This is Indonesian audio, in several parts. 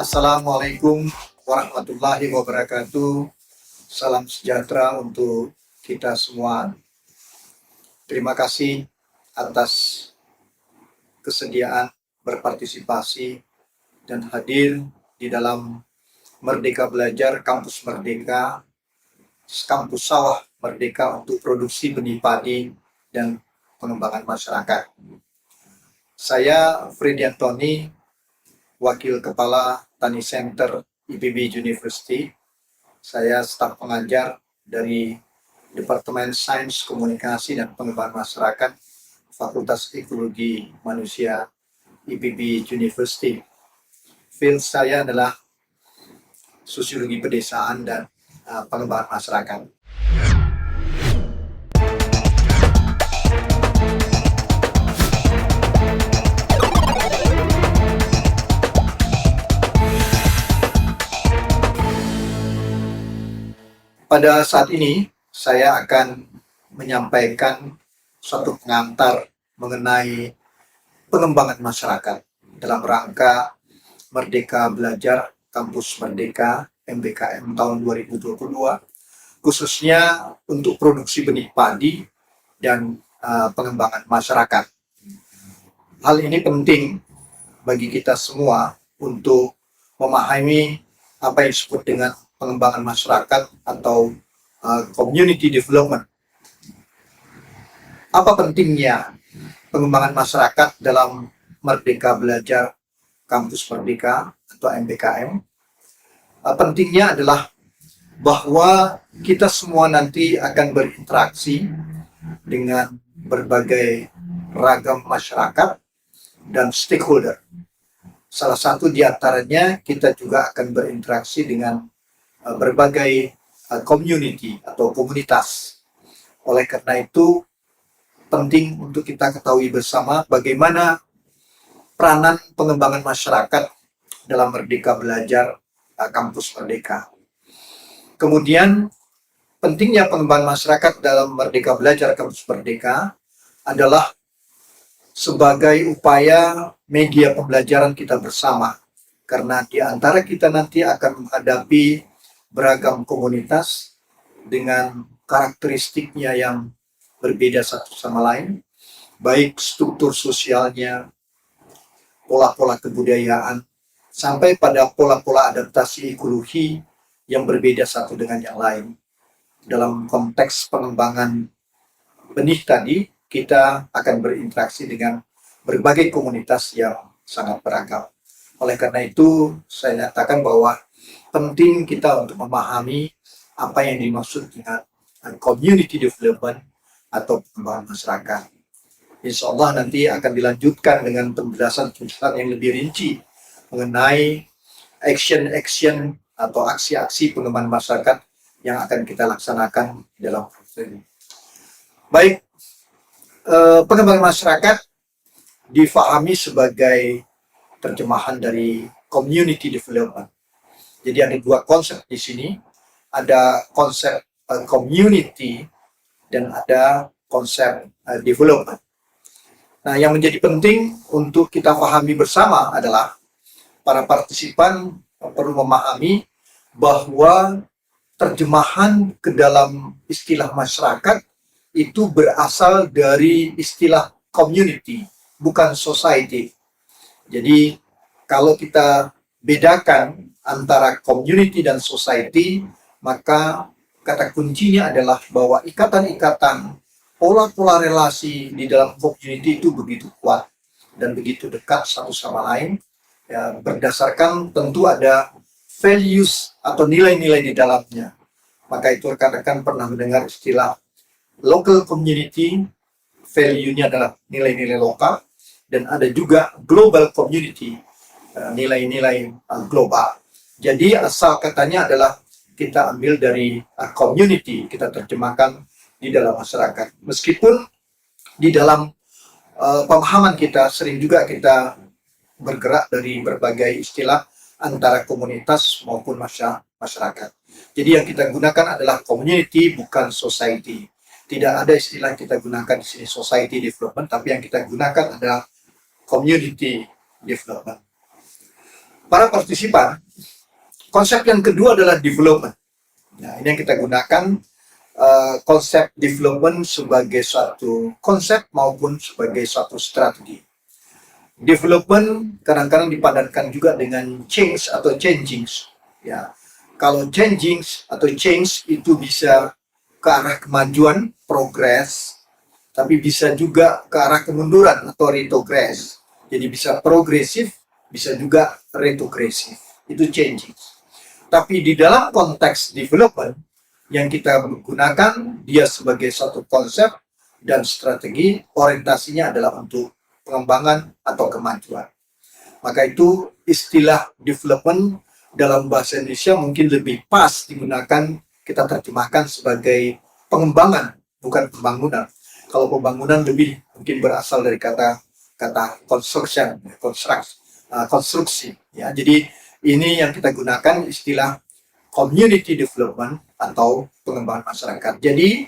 Assalamualaikum warahmatullahi wabarakatuh. Salam sejahtera untuk kita semua. Terima kasih atas kesediaan berpartisipasi dan hadir di dalam Merdeka Belajar Kampus Merdeka, Kampus Sawah Merdeka untuk produksi benih padi dan pengembangan masyarakat. Saya Freddy Antoni, Wakil Kepala Tani Center IPB University. Saya staf pengajar dari Departemen Sains Komunikasi dan Pengembangan Masyarakat Fakultas Ekologi Manusia IPB University. Field saya adalah Sosiologi Pedesaan dan Pengembangan Masyarakat. Pada saat ini, saya akan menyampaikan suatu pengantar mengenai pengembangan masyarakat dalam rangka Merdeka Belajar Kampus Merdeka MBKM tahun 2022, khususnya untuk produksi benih padi dan pengembangan masyarakat. Hal ini penting bagi kita semua untuk memahami apa yang disebut dengan pengembangan masyarakat atau community development. Apa pentingnya pengembangan masyarakat dalam Merdeka Belajar Kampus Merdeka atau MBKM? Pentingnya adalah bahwa kita semua nanti akan berinteraksi dengan berbagai ragam masyarakat dan stakeholder. Salah satu di antaranya kita juga akan berinteraksi dengan berbagai community atau komunitas. Oleh karena itu, penting untuk kita ketahui bersama bagaimana peranan pengembangan masyarakat dalam Merdeka Belajar Kampus Merdeka. Kemudian, pentingnya pengembangan masyarakat dalam Merdeka Belajar Kampus Merdeka adalah sebagai upaya media pembelajaran kita bersama. Karena di antara kita nanti akan menghadapi beragam komunitas dengan karakteristiknya yang berbeda satu sama lain, baik struktur sosialnya, pola-pola kebudayaan, sampai pada pola-pola adaptasi ekologi yang berbeda satu dengan yang lain. Dalam konteks pengembangan benih tadi, kita akan berinteraksi dengan berbagai komunitas yang sangat beragam. Oleh karena itu, saya nyatakan bahwa penting kita untuk memahami apa yang dimaksud dengan community development atau pengembangan masyarakat. Insya Allah nanti akan dilanjutkan dengan penjelasan-penjelasan yang lebih rinci mengenai action-action atau aksi-aksi pengembangan masyarakat yang akan kita laksanakan dalam proses ini. Baik, pengembangan masyarakat difahami sebagai terjemahan dari community development. Jadi ada dua konsep di sini, ada konsep community dan ada konsep development. Nah, yang menjadi penting untuk kita pahami bersama adalah para partisipan perlu memahami bahwa terjemahan ke dalam istilah masyarakat itu berasal dari istilah community, bukan society. Jadi kalau kita bedakan antara community dan society, maka kata kuncinya adalah bahwa ikatan-ikatan, pola-pola relasi di dalam community itu begitu kuat dan begitu dekat satu sama lain, ya, berdasarkan tentu ada values atau nilai-nilai di dalamnya. Maka itu rekan-rekan pernah mendengar istilah local community, value-nya adalah nilai-nilai lokal, dan ada juga global community, nilai-nilai global. Jadi asal katanya adalah kita ambil dari community, kita terjemahkan di dalam masyarakat. Meskipun di dalam pemahaman kita sering juga kita bergerak dari berbagai istilah antara komunitas maupun masyarakat. Jadi yang kita gunakan adalah community, bukan society. Tidak ada istilah yang kita gunakan di sini society development, tapi yang kita gunakan adalah community development. para partisipan, konsep yang kedua adalah development. Nah, ini yang kita gunakan, konsep development sebagai suatu konsep maupun sebagai suatu strategi. Development kadang-kadang dipadankan juga dengan change atau changing. Ya, kalau changing atau change itu bisa ke arah kemajuan, progress, tapi bisa juga ke arah kemunduran atau retrogress. Jadi bisa progresif, bisa juga retrogresif. Itu changing. Tapi di dalam konteks development yang kita gunakan, dia sebagai satu konsep dan strategi, orientasinya adalah untuk pengembangan atau kemajuan. Maka itu istilah development dalam bahasa Indonesia mungkin lebih pas digunakan, kita terjemahkan sebagai pengembangan, bukan pembangunan. Kalau pembangunan lebih mungkin berasal dari kata construction, konstruksi. Ya, jadi ini yang kita gunakan istilah community development atau pengembangan masyarakat. Jadi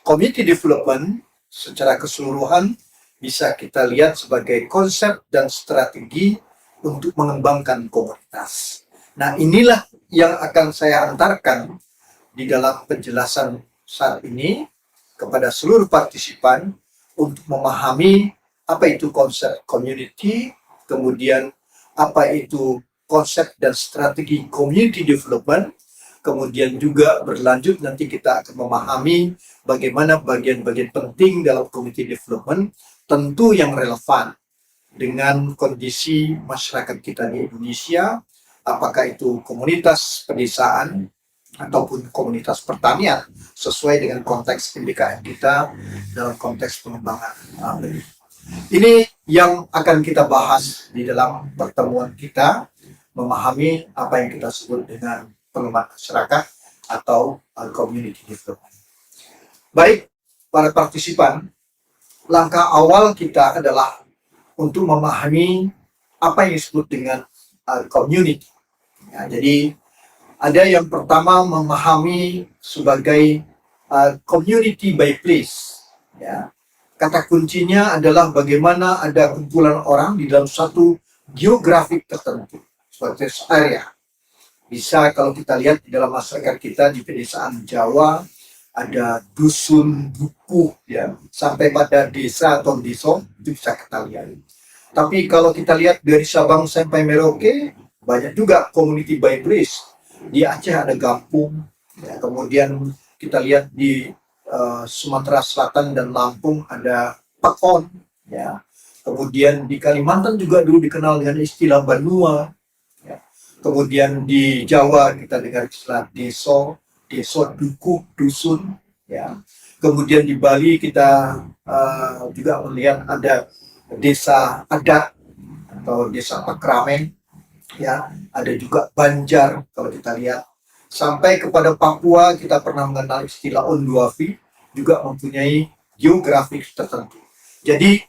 community development secara keseluruhan bisa kita lihat sebagai konsep dan strategi untuk mengembangkan komunitas. Nah, inilah yang akan saya antarkan di dalam penjelasan saat ini kepada seluruh partisipan untuk memahami apa itu konsep community, kemudian apa itu konsep dan strategi community development, kemudian juga berlanjut nanti kita akan memahami bagaimana bagian-bagian penting dalam community development, tentu yang relevan dengan kondisi masyarakat kita di Indonesia, apakah itu komunitas pedesaan ataupun komunitas pertanian, sesuai dengan konteks MBKM kita dalam konteks pengembangan. Ini yang akan kita bahas di dalam pertemuan kita, memahami apa yang kita sebut dengan pengembangan masyarakat atau community development. Baik, para partisipan, langkah awal kita adalah untuk memahami apa yang disebut dengan community. Ya, jadi ada yang pertama memahami sebagai community by place. Ya. Kata kuncinya adalah bagaimana ada kumpulan orang di dalam satu geografik tertentu, suatu area. Bisa kalau kita lihat di dalam masyarakat kita di pedesaan Jawa, ada dusun, buku, ya, sampai pada desa atau desa, itu bisa kita lihat. Tapi kalau kita lihat dari Sabang sampai Merauke, banyak juga community by place. Di Aceh ada Gampung, ya, kemudian kita lihat di Sumatera Selatan dan Lampung ada Pakon, ya. Kemudian di Kalimantan juga dulu dikenal dengan istilah Banua, ya. Kemudian di Jawa kita dengar istilah deso, duku, dusun, ya. Kemudian di Bali kita juga melihat ada desa adat atau desa Pakramen, ya. Ada juga Banjar kalau kita lihat. Sampai kepada Papua kita pernah mengenal istilah Onduafi, juga mempunyai geografik tertentu. Jadi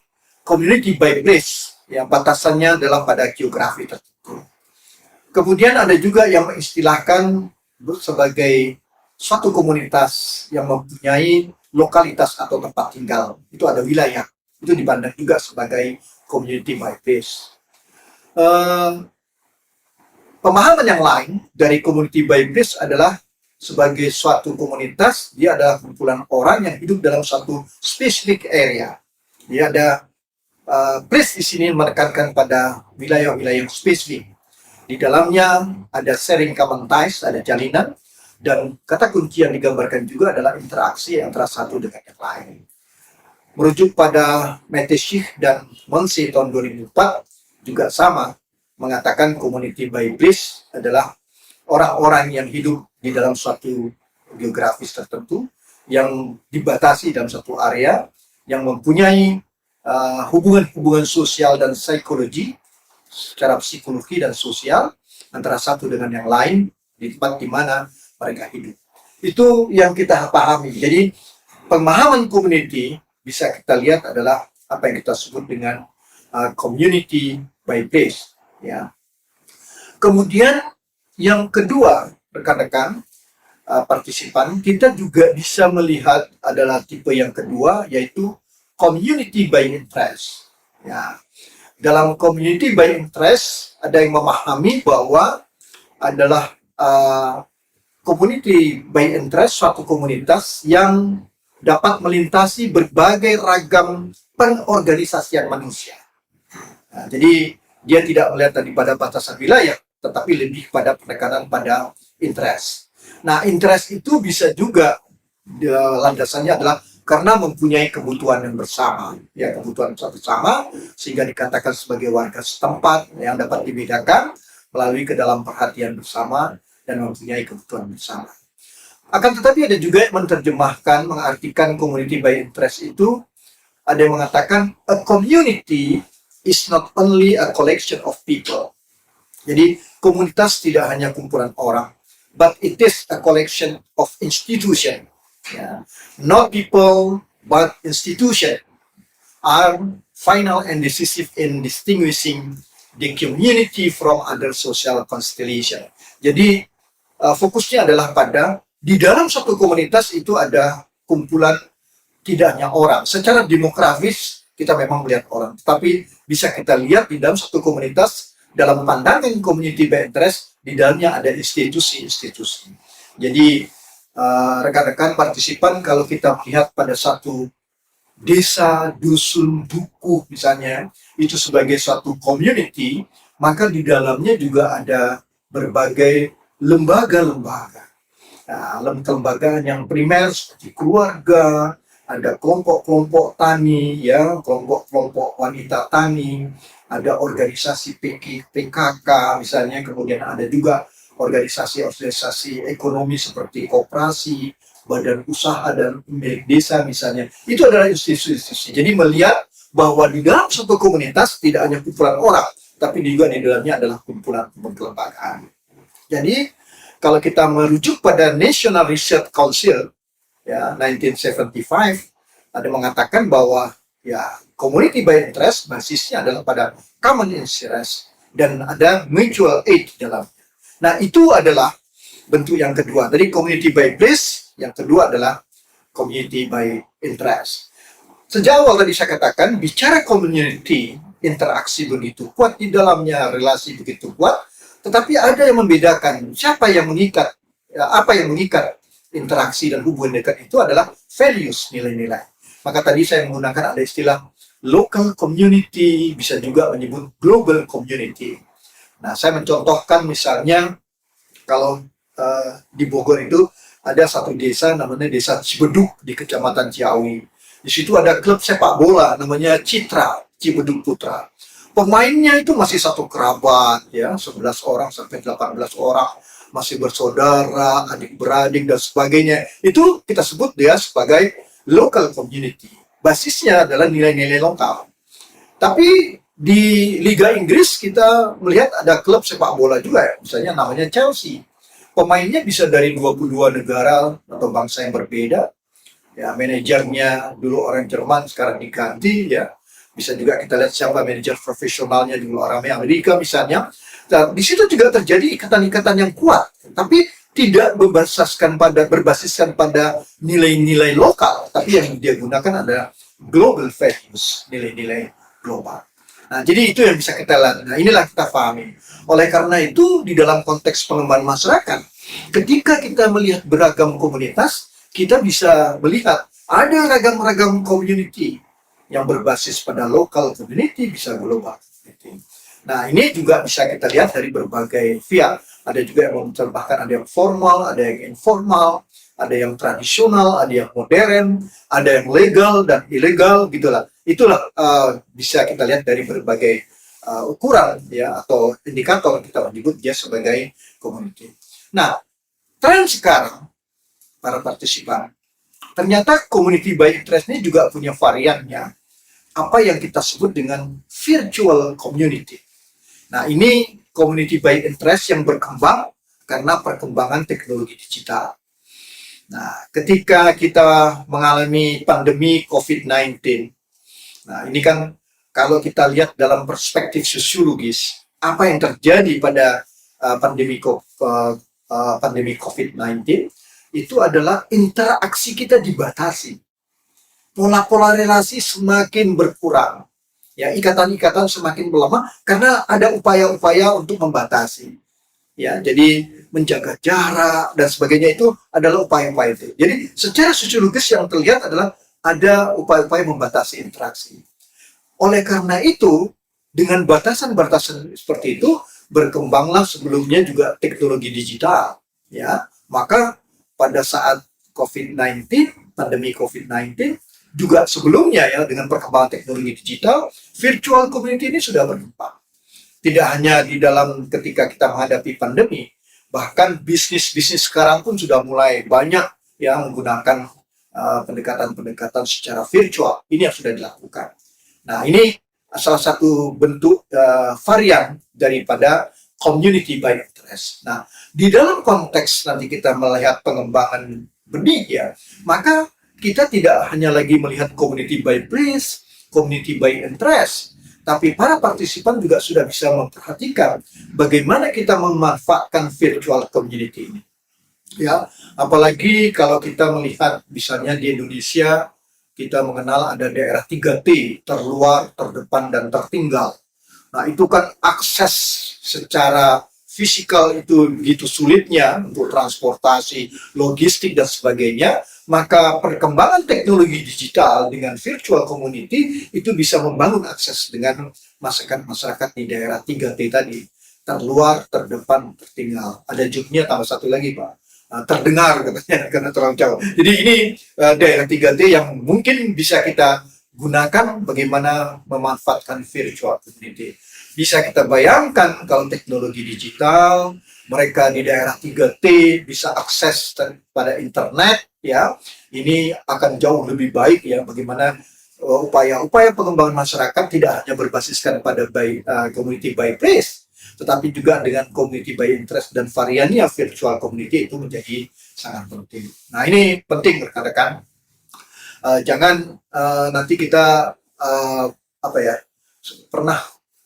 community by place, yang batasannya adalah pada geografi tertentu. Kemudian ada juga yang mengistilahkan sebagai suatu komunitas yang mempunyai lokalitas atau tempat tinggal. Itu ada wilayah, itu dipandang juga sebagai community by place. Pemahaman yang lain dari community by place adalah sebagai suatu komunitas, dia adalah kumpulan orang yang hidup dalam satu specific area. Dia ada place di sini menekankan pada wilayah-wilayah yang spesifik. Di dalamnya ada sharing common ties, ada jalinan, dan kata kunci yang digambarkan juga adalah interaksi antara satu dengan yang lain. Merujuk pada Meteshich dan Monsi tahun 2004 juga sama, mengatakan community by place adalah orang-orang yang hidup di dalam suatu geografis tertentu, yang dibatasi dalam satu area, yang mempunyai hubungan-hubungan sosial dan psikologi, secara psikologi dan sosial, antara satu dengan yang lain, di tempat di mana mereka hidup. Itu yang kita pahami. Jadi, pemahaman community bisa kita lihat adalah apa yang kita sebut dengan community by place. Ya. Kemudian yang kedua, rekan-rekan partisipan, kita juga bisa melihat adalah tipe yang kedua, yaitu community by interest. Ya. dalam community by interest ada yang memahami bahwa adalah community by interest suatu komunitas yang dapat melintasi berbagai ragam pengorganisasian manusia. Nah, jadi dia tidak melihat daripada batasan wilayah, tetapi lebih pada penekanan pada interest. Nah, interest itu bisa juga landasannya adalah karena mempunyai kebutuhan yang bersama, ya kebutuhan bersama, sehingga dikatakan sebagai warga setempat yang dapat dibedakan melalui ke dalam perhatian bersama dan mempunyai kebutuhan bersama. Akan tetapi ada juga yang menerjemahkan, mengartikan community by interest itu, ada yang mengatakan a community is not only a collection of people. Jadi komunitas tidak hanya kumpulan orang, but it is a collection of institution. Yeah. Not people, but institution are final and decisive in distinguishing the community from other social constellation. Jadi fokusnya adalah pada di dalam satu komunitas itu ada kumpulan tidak hanya orang. Secara demografis kita memang melihat orang, tapi bisa kita lihat di dalam satu komunitas dalam pandangan community by interest di dalamnya ada institusi-institusi. Jadi rekan-rekan partisipan, kalau kita melihat pada satu desa, dusun, dukuh misalnya, itu sebagai suatu community, maka di dalamnya juga ada berbagai lembaga-lembaga. Nah, kelembagaan yang primer seperti keluarga, ada kelompok-kelompok tani, ya, kelompok-kelompok wanita tani, ada organisasi PKK misalnya, kemudian ada juga organisasi-organisasi ekonomi seperti koperasi, badan usaha dan milik desa misalnya. Itu adalah institusi-institusi. Jadi melihat bahwa di dalam satu komunitas tidak hanya kumpulan orang, tapi juga di dalamnya adalah kumpulan kelembagaan. Jadi kalau kita merujuk pada National Research Council, ya 1975, ada mengatakan bahwa ya community by interest basisnya adalah pada common interest dan ada mutual aid dalamnya. Nah, itu adalah bentuk yang kedua. Jadi community by place, yang kedua adalah community by interest. Sejak awal tadi saya katakan, bicara community, interaksi begitu kuat di dalamnya, relasi begitu kuat, tetapi ada yang membedakan siapa yang mengikat, ya, apa yang mengikat interaksi dan hubungan dekat itu adalah values, nilai-nilai. Maka tadi saya menggunakan ada istilah local community, bisa juga menyebut global community. Nah, saya mencontohkan misalnya kalau di Bogor itu ada satu desa namanya Desa Cibeduk di Kecamatan Ciawi. Di situ ada klub sepak bola namanya Citra Cibeduk Putra. Pemainnya itu masih satu kerabat, ya, 11 orang sampai 18 orang, masih bersaudara, adik-beradik dan sebagainya. Itu kita sebut dia sebagai local community. Basisnya adalah nilai-nilai lokal. Tapi di Liga Inggris kita melihat ada klub sepak bola juga, ya. Misalnya namanya Chelsea. Pemainnya bisa dari 22 negara atau bangsa yang berbeda. Ya, manajernya dulu orang Jerman, sekarang diganti, ya. Bisa juga kita lihat siapa manajer profesionalnya dulu orang Amerika misalnya. Nah, di situ juga terjadi ikatan-ikatan yang kuat, tapi tidak berbasiskan pada nilai-nilai lokal, tapi yang dia gunakan adalah global values, nilai-nilai global. Nah, jadi itu yang bisa kita lihat. Nah, inilah kita pahami. Oleh karena itu, di dalam konteks pengembangan masyarakat, ketika kita melihat beragam komunitas, kita bisa melihat ada ragam-ragam community yang berbasis pada local community, bisa global community. Nah, ini juga bisa kita lihat dari berbagai pihak. Ada juga yang menceritakan, ada yang formal, ada yang informal, ada yang tradisional, ada yang modern, ada yang legal dan ilegal, gitulah. Itulah bisa kita lihat dari berbagai ukuran, ya, atau indikator kita menyebut dia sebagai community. Nah, tren sekarang para partisipan, ternyata community by interest ini juga punya variannya, apa yang kita sebut dengan virtual community. Nah, ini community by interest yang berkembang karena perkembangan teknologi digital. Nah, ketika kita mengalami pandemi COVID-19, nah ini kan kalau kita lihat dalam perspektif sosiologis, apa yang terjadi pada pandemi COVID-19 itu adalah interaksi kita dibatasi. Pola-pola relasi semakin berkurang. Ya, ikatan-ikatan semakin melemah karena ada upaya-upaya untuk membatasi. Ya, jadi menjaga jarak dan sebagainya itu adalah upaya-upaya itu. Jadi secara sosiologis yang terlihat adalah ada upaya-upaya membatasi interaksi. Oleh karena itu, dengan batasan-batasan seperti itu, berkembanglah sebelumnya juga teknologi digital. Ya, maka pada saat COVID-19, pandemi COVID-19, juga sebelumnya ya dengan perkembangan teknologi digital, virtual community ini sudah berkembang. Tidak hanya di dalam ketika kita menghadapi pandemi, bahkan bisnis-bisnis sekarang pun sudah mulai banyak yang menggunakan pendekatan-pendekatan secara virtual. Ini yang sudah dilakukan. Nah, ini salah satu bentuk varian daripada community by interest. Nah, di dalam konteks nanti kita melihat pengembangan benih ya, maka kita tidak hanya lagi melihat community by place, community by interest, tapi para partisipan juga sudah bisa memperhatikan bagaimana kita memanfaatkan virtual community ini. Ya, apalagi kalau kita melihat misalnya di Indonesia kita mengenal ada daerah 3T, terluar, terdepan, dan tertinggal. Nah, itu kan akses secara fisikal itu begitu sulitnya untuk transportasi, logistik, dan sebagainya. Maka perkembangan teknologi digital dengan virtual community itu bisa membangun akses dengan masyarakat di daerah 3T tadi. Terluar, terdepan, tertinggal. Ada juknya tambah satu lagi, Pak. Terdengar katanya karena terlalu jauh. Jadi ini daerah 3T yang mungkin bisa kita gunakan bagaimana memanfaatkan virtual community. Bisa kita bayangkan kalau teknologi digital, mereka di daerah 3T bisa akses pada internet, ya, ini akan jauh lebih baik ya bagaimana upaya-upaya pengembangan masyarakat tidak hanya berbasiskan pada community by place, tetapi juga dengan community by interest dan variannya virtual community itu menjadi sangat penting. Nah, ini penting rekan-rekan. Jangan nanti kita pernah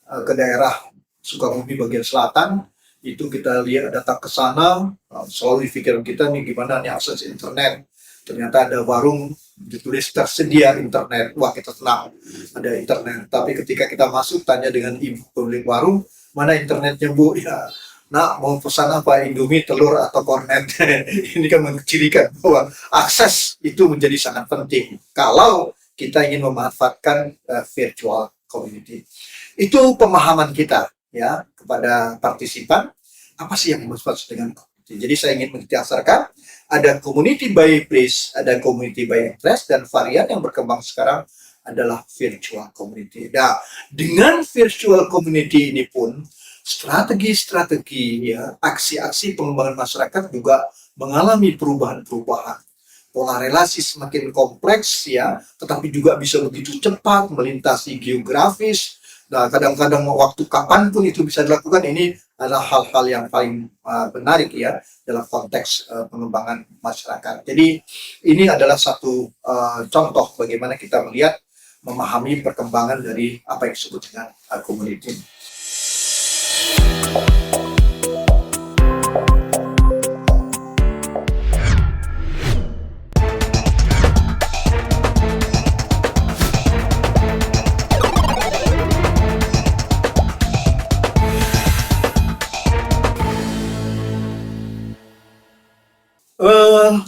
ke daerah Sukabumi bagian selatan, itu kita lihat datang ke sana, selalu di pikiran kita nih gimana nih akses internet. Ternyata ada warung ditulis tersedia internet, wah kita tenang ada internet. Tapi ketika kita masuk tanya dengan ibu pemilik warung, mana internetnya Bu? Ya, nah mau pesan apa, Indomie, telur, atau kornet? Ini kan mencirikan bahwa akses itu menjadi sangat penting kalau kita ingin memanfaatkan virtual community. Itu pemahaman kita ya kepada partisipan, apa sih yang dimaksud dengan community. Jadi saya ingin menjelaskan ada community by place, ada community by interest, dan varian yang berkembang sekarang adalah virtual community. Nah, dengan virtual community ini pun strategi-strategi ya, aksi-aksi pengembangan masyarakat juga mengalami perubahan-perubahan. Pola relasi semakin kompleks ya, tetapi juga bisa begitu cepat melintasi geografis. Nah, kadang-kadang waktu kapanpun itu bisa dilakukan. Ini adalah hal-hal yang paling menarik ya dalam konteks pengembangan masyarakat. Jadi ini adalah satu contoh bagaimana kita melihat memahami perkembangan dari apa yang disebut dengan community.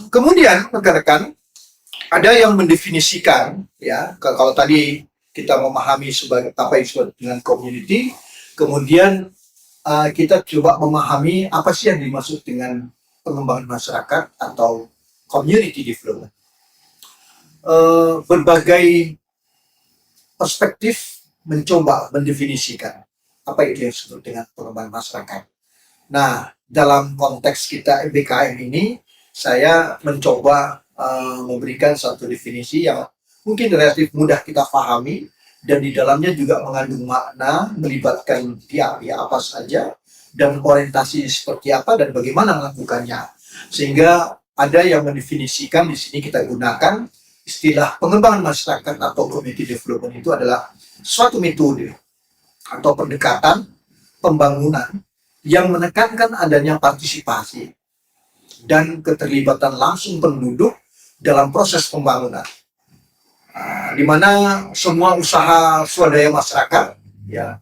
Kemudian rekan-rekan, ada yang mendefinisikan ya, kalau tadi kita memahami sebagai apa yang disebut dengan community, kemudian kita coba memahami apa sih yang dimaksud dengan pengembangan masyarakat atau community development. Berbagai perspektif mencoba mendefinisikan apa itu yang disebut dengan pengembangan masyarakat. Nah, dalam konteks kita MBKM ini, saya mencoba memberikan satu definisi yang mungkin relatif mudah kita pahami, dan di dalamnya juga mengandung makna, melibatkan pihak-pihak apa saja, dan orientasi seperti apa dan bagaimana melakukannya. Sehingga ada yang mendefinisikan, di sini kita gunakan istilah pengembangan masyarakat atau community development itu adalah suatu metode atau pendekatan pembangunan yang menekankan adanya partisipasi dan keterlibatan langsung penduduk dalam proses pembangunan. di mana semua usaha swadaya masyarakat ya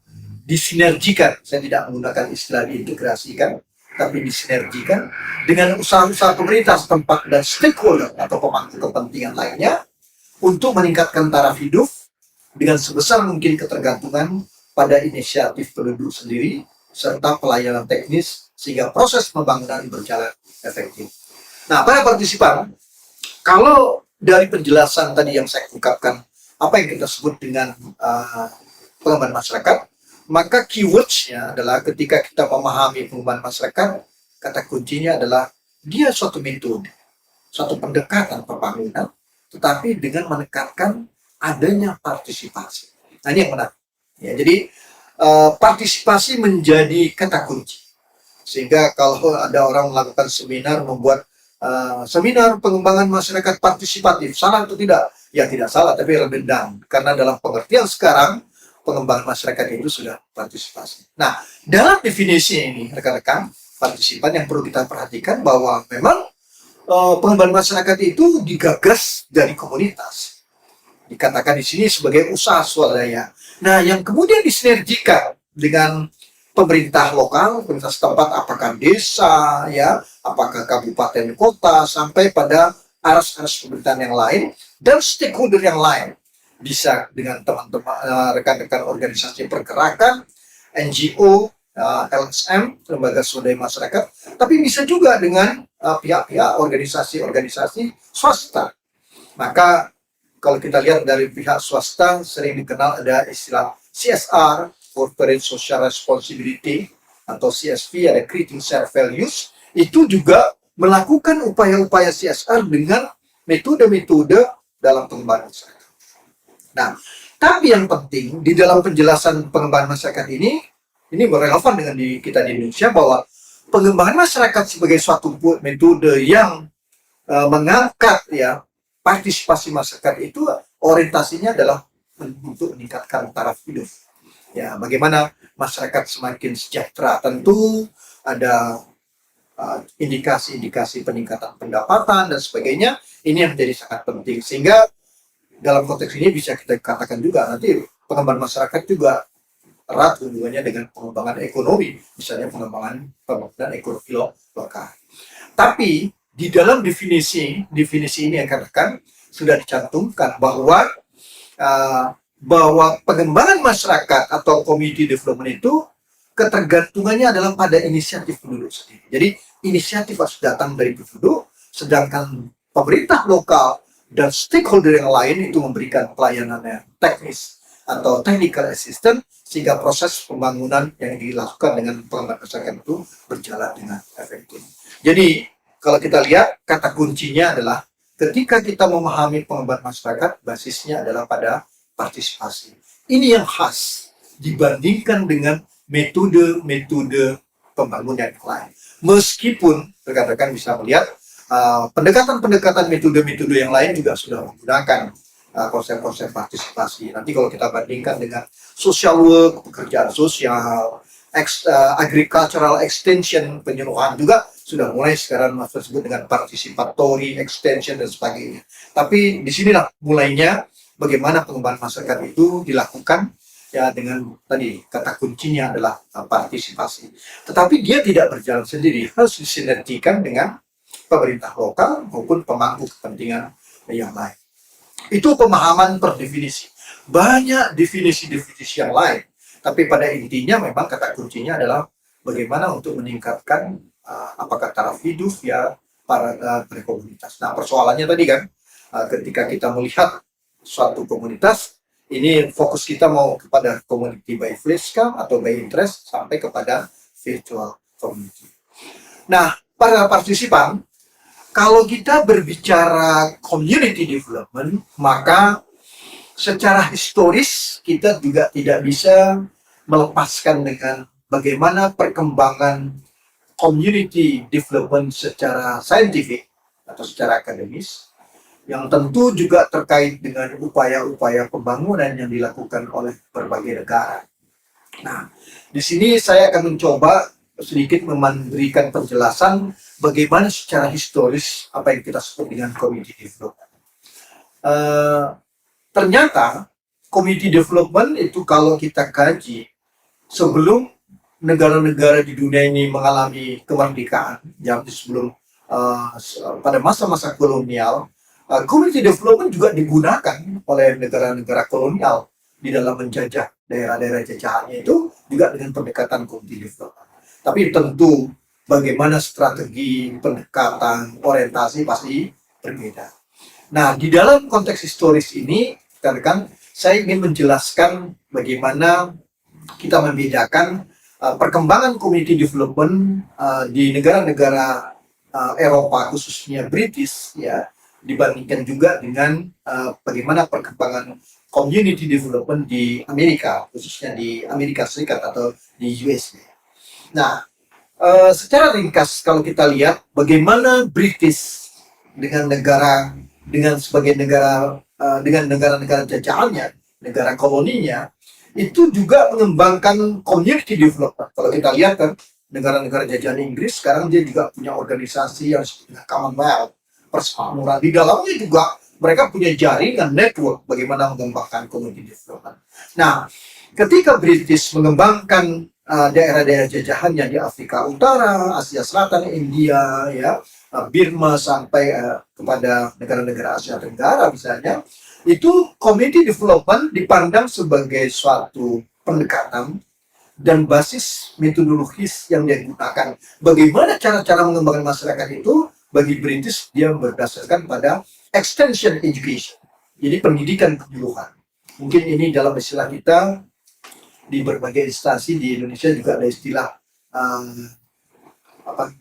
disinergikan. Saya tidak menggunakan istilah diintegrasikan, tapi disinergikan dengan usaha-usaha pemerintah setempat dan stakeholder atau pemangku kepentingan lainnya untuk meningkatkan taraf hidup dengan sebesar mungkin ketergantungan pada inisiatif penduduk sendiri serta pelayanan teknis sehingga proses pembangunan berjalan efektif. Nah, para partisipan, kalau dari penjelasan tadi yang saya ungkapkan, apa yang kita sebut dengan pengembangan masyarakat, maka keywords-nya adalah ketika kita memahami pengembangan masyarakat, kata kuncinya adalah dia suatu metode, suatu pendekatan pembangunan, tetapi dengan menekankan adanya partisipasi. Nah, ini yang menarik. Ya, jadi partisipasi menjadi kata kunci. Sehingga kalau ada orang melakukan seminar, membuat seminar pengembangan masyarakat partisipatif, salah atau tidak? Ya tidak salah, tapi redundant. Karena dalam pengertian sekarang, pengembangan masyarakat itu sudah partisipasi. Nah, dalam definisi ini, rekan-rekan partisipan yang perlu kita perhatikan bahwa memang pengembangan masyarakat itu digagas dari komunitas. Dikatakan di sini sebagai usaha swadaya. Nah, yang kemudian disinergikan dengan pemerintah lokal, pemerintah setempat, apakah desa, ya, apakah kabupaten kota, sampai pada aras-aras pemerintahan yang lain, dan stakeholder yang lain. Bisa dengan teman-teman, rekan-rekan organisasi pergerakan, NGO, LSM, lembaga swadaya masyarakat, tapi bisa juga dengan pihak-pihak organisasi-organisasi swasta. Maka kalau kita lihat dari pihak swasta, sering dikenal ada istilah CSR, Corporate Social Responsibility, atau CSV, ada Creating Shared Values, itu juga melakukan upaya-upaya CSR dengan metode-metode dalam pengembangan masyarakat. Nah, tapi yang penting di dalam penjelasan pengembangan masyarakat ini relevan dengan kita di Indonesia, bahwa pengembangan masyarakat sebagai suatu metode yang mengangkat ya partisipasi masyarakat itu orientasinya adalah untuk meningkatkan taraf hidup. Ya, bagaimana masyarakat semakin sejahtera, tentu ada indikasi-indikasi peningkatan pendapatan dan sebagainya. Ini yang menjadi sangat penting, sehingga dalam konteks ini bisa kita katakan juga nanti pengembangan masyarakat juga erat hubungannya dengan pengembangan ekonomi, misalnya pengembangan pembangunan ekonomi lokal. Tapi di dalam definisi ini yang katakan sudah dicantumkan bahwa pengembangan masyarakat atau community development itu ketergantungannya adalah pada inisiatif penduduk sendiri. Jadi inisiatif harus datang dari penduduk, sedangkan pemerintah lokal dan stakeholder yang lain itu memberikan pelayanan yang teknis atau technical assistance, sehingga proses pembangunan yang dilakukan dengan pengembangan masyarakat itu berjalan dengan efektif. Jadi kalau kita lihat, kata kuncinya adalah ketika kita memahami pengembangan masyarakat, basisnya adalah pada partisipasi. Ini yang khas dibandingkan dengan metode-metode pembangunan yang lain. Meskipun rekan-rekan bisa melihat pendekatan-pendekatan metode-metode yang lain juga sudah menggunakan konsep-konsep partisipasi. Nanti kalau kita bandingkan dengan social work, pekerjaan sosial, agricultural extension, penyuluhan juga sudah mulai sekarang disebut dengan participatory extension dan sebagainya. Tapi disinilah mulainya bagaimana pengembangan masyarakat itu dilakukan ya dengan tadi kata kuncinya adalah partisipasi. Tetapi dia tidak berjalan sendiri, harus disinergikan dengan pemerintah lokal maupun pemangku kepentingan yang lain. Itu pemahaman per definisi. Banyak definisi-definisi yang lain, tapi pada intinya memang kata kuncinya adalah bagaimana untuk meningkatkan apakah taraf hidup ya para komunitas. Nah, persoalannya tadi kan ketika kita melihat suatu komunitas, ini fokus kita mau kepada community by flashcard atau by interest sampai kepada virtual community. Nah, para partisipan, kalau kita berbicara community development, maka secara historis kita juga tidak bisa melepaskan dengan bagaimana perkembangan community development secara saintifik atau secara akademis, yang tentu juga terkait dengan upaya-upaya pembangunan yang dilakukan oleh berbagai negara. Nah, di sini saya akan mencoba sedikit memberikan penjelasan bagaimana secara historis apa yang kita sebut dengan community development. ternyata community development itu kalau kita kaji sebelum negara-negara di dunia ini mengalami kemerdekaan, yang sebelum pada masa-masa kolonial, community development juga digunakan oleh negara-negara kolonial di dalam menjajah daerah-daerah jajahannya itu juga dengan pendekatan community development. Tapi tentu bagaimana strategi, pendekatan, orientasi pasti berbeda. Nah, di dalam konteks historis ini, kan saya ingin menjelaskan bagaimana kita membedakan perkembangan community development di negara-negara Eropa, khususnya British, ya, dibandingkan juga dengan bagaimana perkembangan community development di Amerika, khususnya di Amerika Serikat atau di USA. Nah, secara ringkas kalau kita lihat bagaimana British dengan sebagai negara dengan negara-negara jajahannya, negara koloninya, itu juga mengembangkan community development. Kalau kita lihat kan negara-negara jajahan Inggris sekarang dia juga punya organisasi yang disebut Commonwealth, persemakmuran. Di dalamnya juga mereka punya jaringan network bagaimana mengembangkan community development. Nah, ketika British mengembangkan daerah-daerah jajahannya di Afrika Utara, Asia Selatan, India, ya, Burma sampai kepada negara-negara Asia Tenggara misalnya, itu community development dipandang sebagai suatu pendekatan dan basis metodologis yang dia gunakan. Bagaimana cara-cara mengembangkan masyarakat itu bagi British dia berdasarkan pada extension education, jadi pendidikan penyuluhan. Mungkin ini dalam istilah kita di berbagai instansi di Indonesia juga ada istilah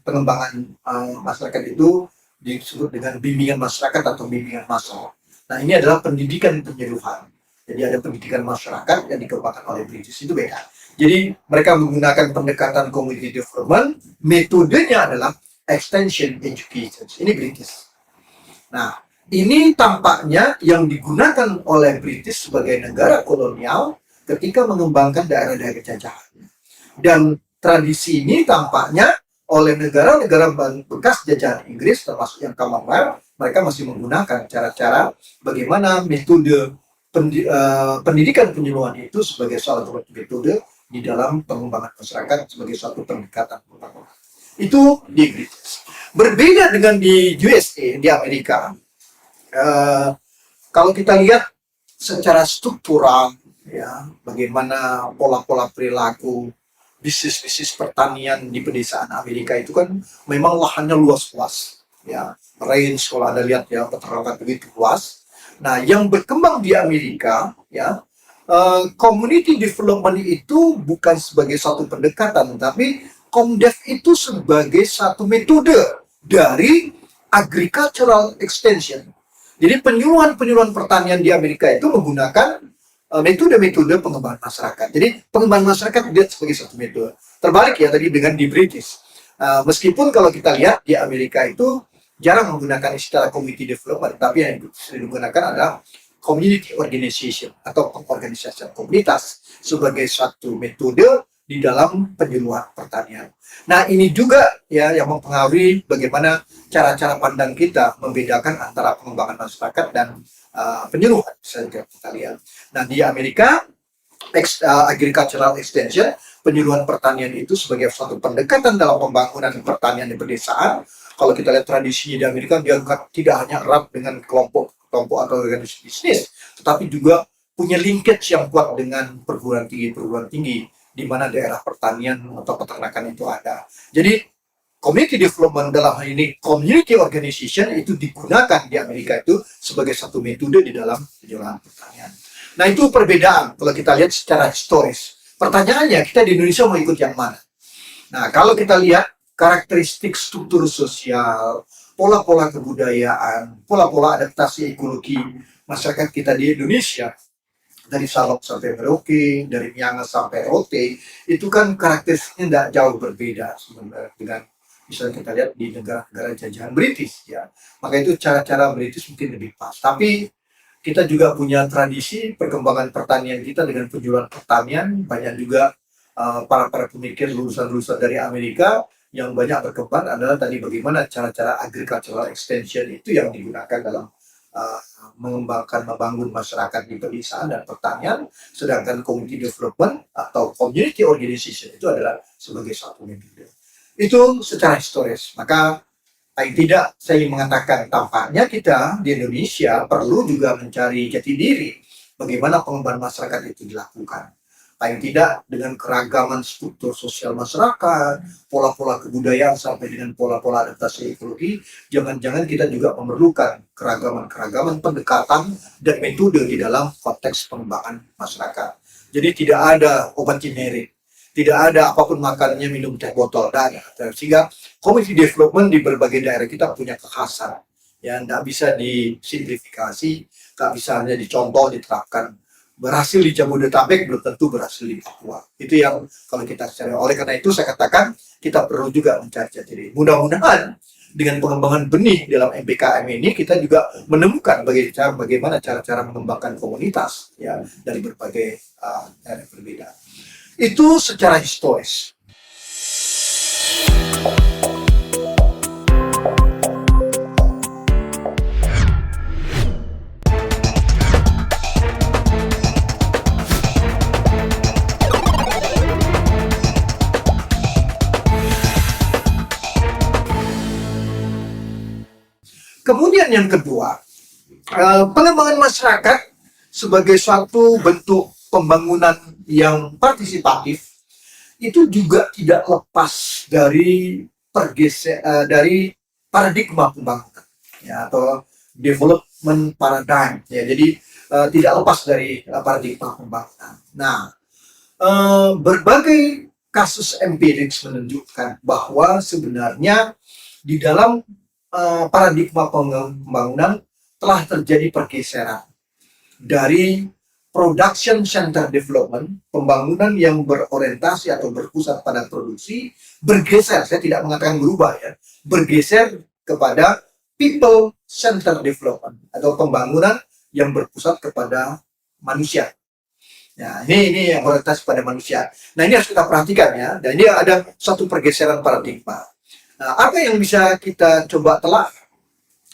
pengembangan masyarakat itu disebut dengan bimbingan masyarakat atau bimbingan massal. Nah, ini adalah pendidikan penyuluhan. Jadi ada pendidikan masyarakat yang dikembangkan oleh British, itu beda. Jadi mereka menggunakan pendekatan community development, metodenya adalah extension education. Ini British. Nah, ini tampaknya yang digunakan oleh British sebagai negara kolonial ketika mengembangkan daerah-daerah jajahan. Dan tradisi ini tampaknya oleh negara-negara bekas jajahan Inggris, termasuk yang Commonwealth, mereka masih menggunakan cara-cara bagaimana metode pendidikan penyuluhan itu sebagai salah satu metode di dalam pengembangan masyarakat sebagai suatu pendekatan. Itu di Inggris. Berbeda dengan di USA, di Amerika. Kalau kita lihat secara struktural, ya, bagaimana pola-pola perilaku bisnis-bisnis pertanian di pedesaan Amerika itu kan memang lahannya luas-luas, ya, range kalau Anda lihat ya, peternakan begitu luas. Nah, yang berkembang di Amerika, ya, community development itu bukan sebagai satu pendekatan, tapi Comdev itu sebagai satu metode dari agricultural extension. Jadi penyuluhan pertanian di Amerika itu menggunakan metode-metode pengembangan masyarakat. Jadi pengembangan masyarakat dilihat sebagai satu metode. Terbalik ya tadi dengan di British. Meskipun kalau kita lihat di Amerika itu jarang menggunakan istilah community development, tapi yang digunakan adalah community organization atau pengorganisasian komunitas sebagai satu metode di dalam penyuluhan pertanian. Nah, ini juga ya yang mempengaruhi bagaimana cara-cara pandang kita membedakan antara pengembangan masyarakat dan penyuluhan, saja kita lihat. Nah, di Amerika, agricultural extension, penyuluhan pertanian itu sebagai suatu pendekatan dalam pembangunan pertanian di pedesaan. Kalau kita lihat tradisinya di Amerika, dia tidak hanya erat dengan kelompok atau organisasi bisnis, tetapi juga punya linkage yang kuat dengan perguruan tinggi, di mana daerah pertanian atau peternakan itu ada. Jadi community development dalam hal ini community organization itu digunakan di Amerika itu sebagai satu metode di dalam penyuluhan pertanian. Nah, itu perbedaan kalau kita lihat secara historis. Pertanyaannya, kita di Indonesia mau ikut yang mana? Nah, kalau kita lihat karakteristik struktur sosial, pola-pola kebudayaan, pola-pola adaptasi ekologi masyarakat kita di Indonesia, dari Salok sampai Merauke, dari Miangas sampai Rote, itu kan karakteristiknya tidak jauh berbeda sebenarnya dengan misalnya kita lihat di negara-negara jajahan British, ya. Maka itu cara-cara British mungkin lebih pas. Tapi kita juga punya tradisi perkembangan pertanian kita dengan penjualan pertanian. Banyak juga para pemikir lulusan-lulusan dari Amerika yang banyak berkembang adalah tadi bagaimana cara-cara agricultural extension itu yang digunakan dalam uh, membangun masyarakat di pedesaan dan pertanian, sedangkan community development atau community organization itu adalah sebagai satu metode. Itu secara historis. Maka paling tidak saya mengatakan tampaknya kita di Indonesia perlu juga mencari jati diri bagaimana pengembangan masyarakat itu dilakukan. Paling tidak dengan keragaman struktur sosial masyarakat, pola-pola kebudayaan sampai dengan pola-pola adaptasi ekologi, jangan-jangan kita juga memerlukan keragaman-keragaman pendekatan dan metode di dalam konteks pengembangan masyarakat. Jadi tidak ada obat generik, tidak ada apapun makannya minum teh botol, dan sehingga community development di berbagai daerah kita punya kekhasan, ya tidak bisa disimplifikasi, tidak bisa hanya dicontoh, diterapkan. Berhasil di Jabodetabek belum tentu berhasil di Papua. Itu yang kalau kita cari. Oleh karena itu saya katakan kita perlu juga mencari jati diri. Mudah-mudahan dengan pengembangan benih dalam MPKM ini kita juga menemukan bagaimana cara-cara mengembangkan komunitas ya dari berbagai daerah berbeda. Itu secara historis. Kemudian yang kedua, pengembangan masyarakat sebagai suatu bentuk pembangunan yang partisipatif itu juga tidak lepas dari dari paradigma pembangunan ya, atau development paradigm ya. Jadi tidak lepas dari paradigma pembangunan. Nah, berbagai kasus empirik menunjukkan bahwa sebenarnya di dalam paradigma pembangunan telah terjadi pergeseran dari production center development, pembangunan yang berorientasi atau berpusat pada produksi, bergeser, saya tidak mengatakan berubah ya, bergeser kepada people center development atau pembangunan yang berpusat kepada manusia. Nah, ini yang orientasi pada manusia. Nah, ini harus kita perhatikan ya, dan ini ada satu pergeseran paradigma. Nah, apa yang bisa kita coba telah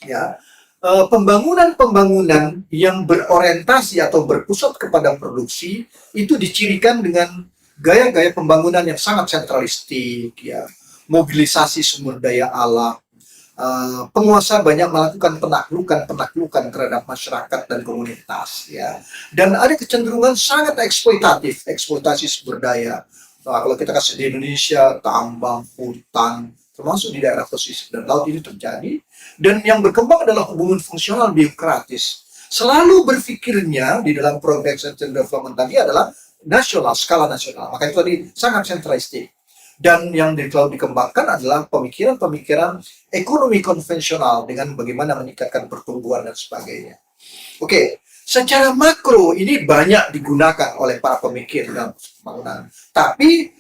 ya, pembangunan-pembangunan yang berorientasi atau berpusat kepada produksi itu dicirikan dengan gaya-gaya pembangunan yang sangat sentralistik ya, mobilisasi sumber daya alam, penguasa banyak melakukan penaklukan terhadap masyarakat dan komunitas ya, dan ada kecenderungan sangat eksploitasi sumber daya. Nah, kalau kita kasih di Indonesia, tambang, hutan, termasuk di daerah pesisir dan laut ini terjadi, dan yang berkembang adalah hubungan fungsional biokratis. Selalu berpikirnya di dalam progression development tadi adalah nasional, skala nasional. Maka itu tadi sangat sentralistik. Dan yang selalu dikembangkan adalah pemikiran-pemikiran ekonomi konvensional dengan bagaimana meningkatkan pertumbuhan dan sebagainya. Oke, secara makro ini banyak digunakan oleh para pemikir dalam pembangunan. Tapi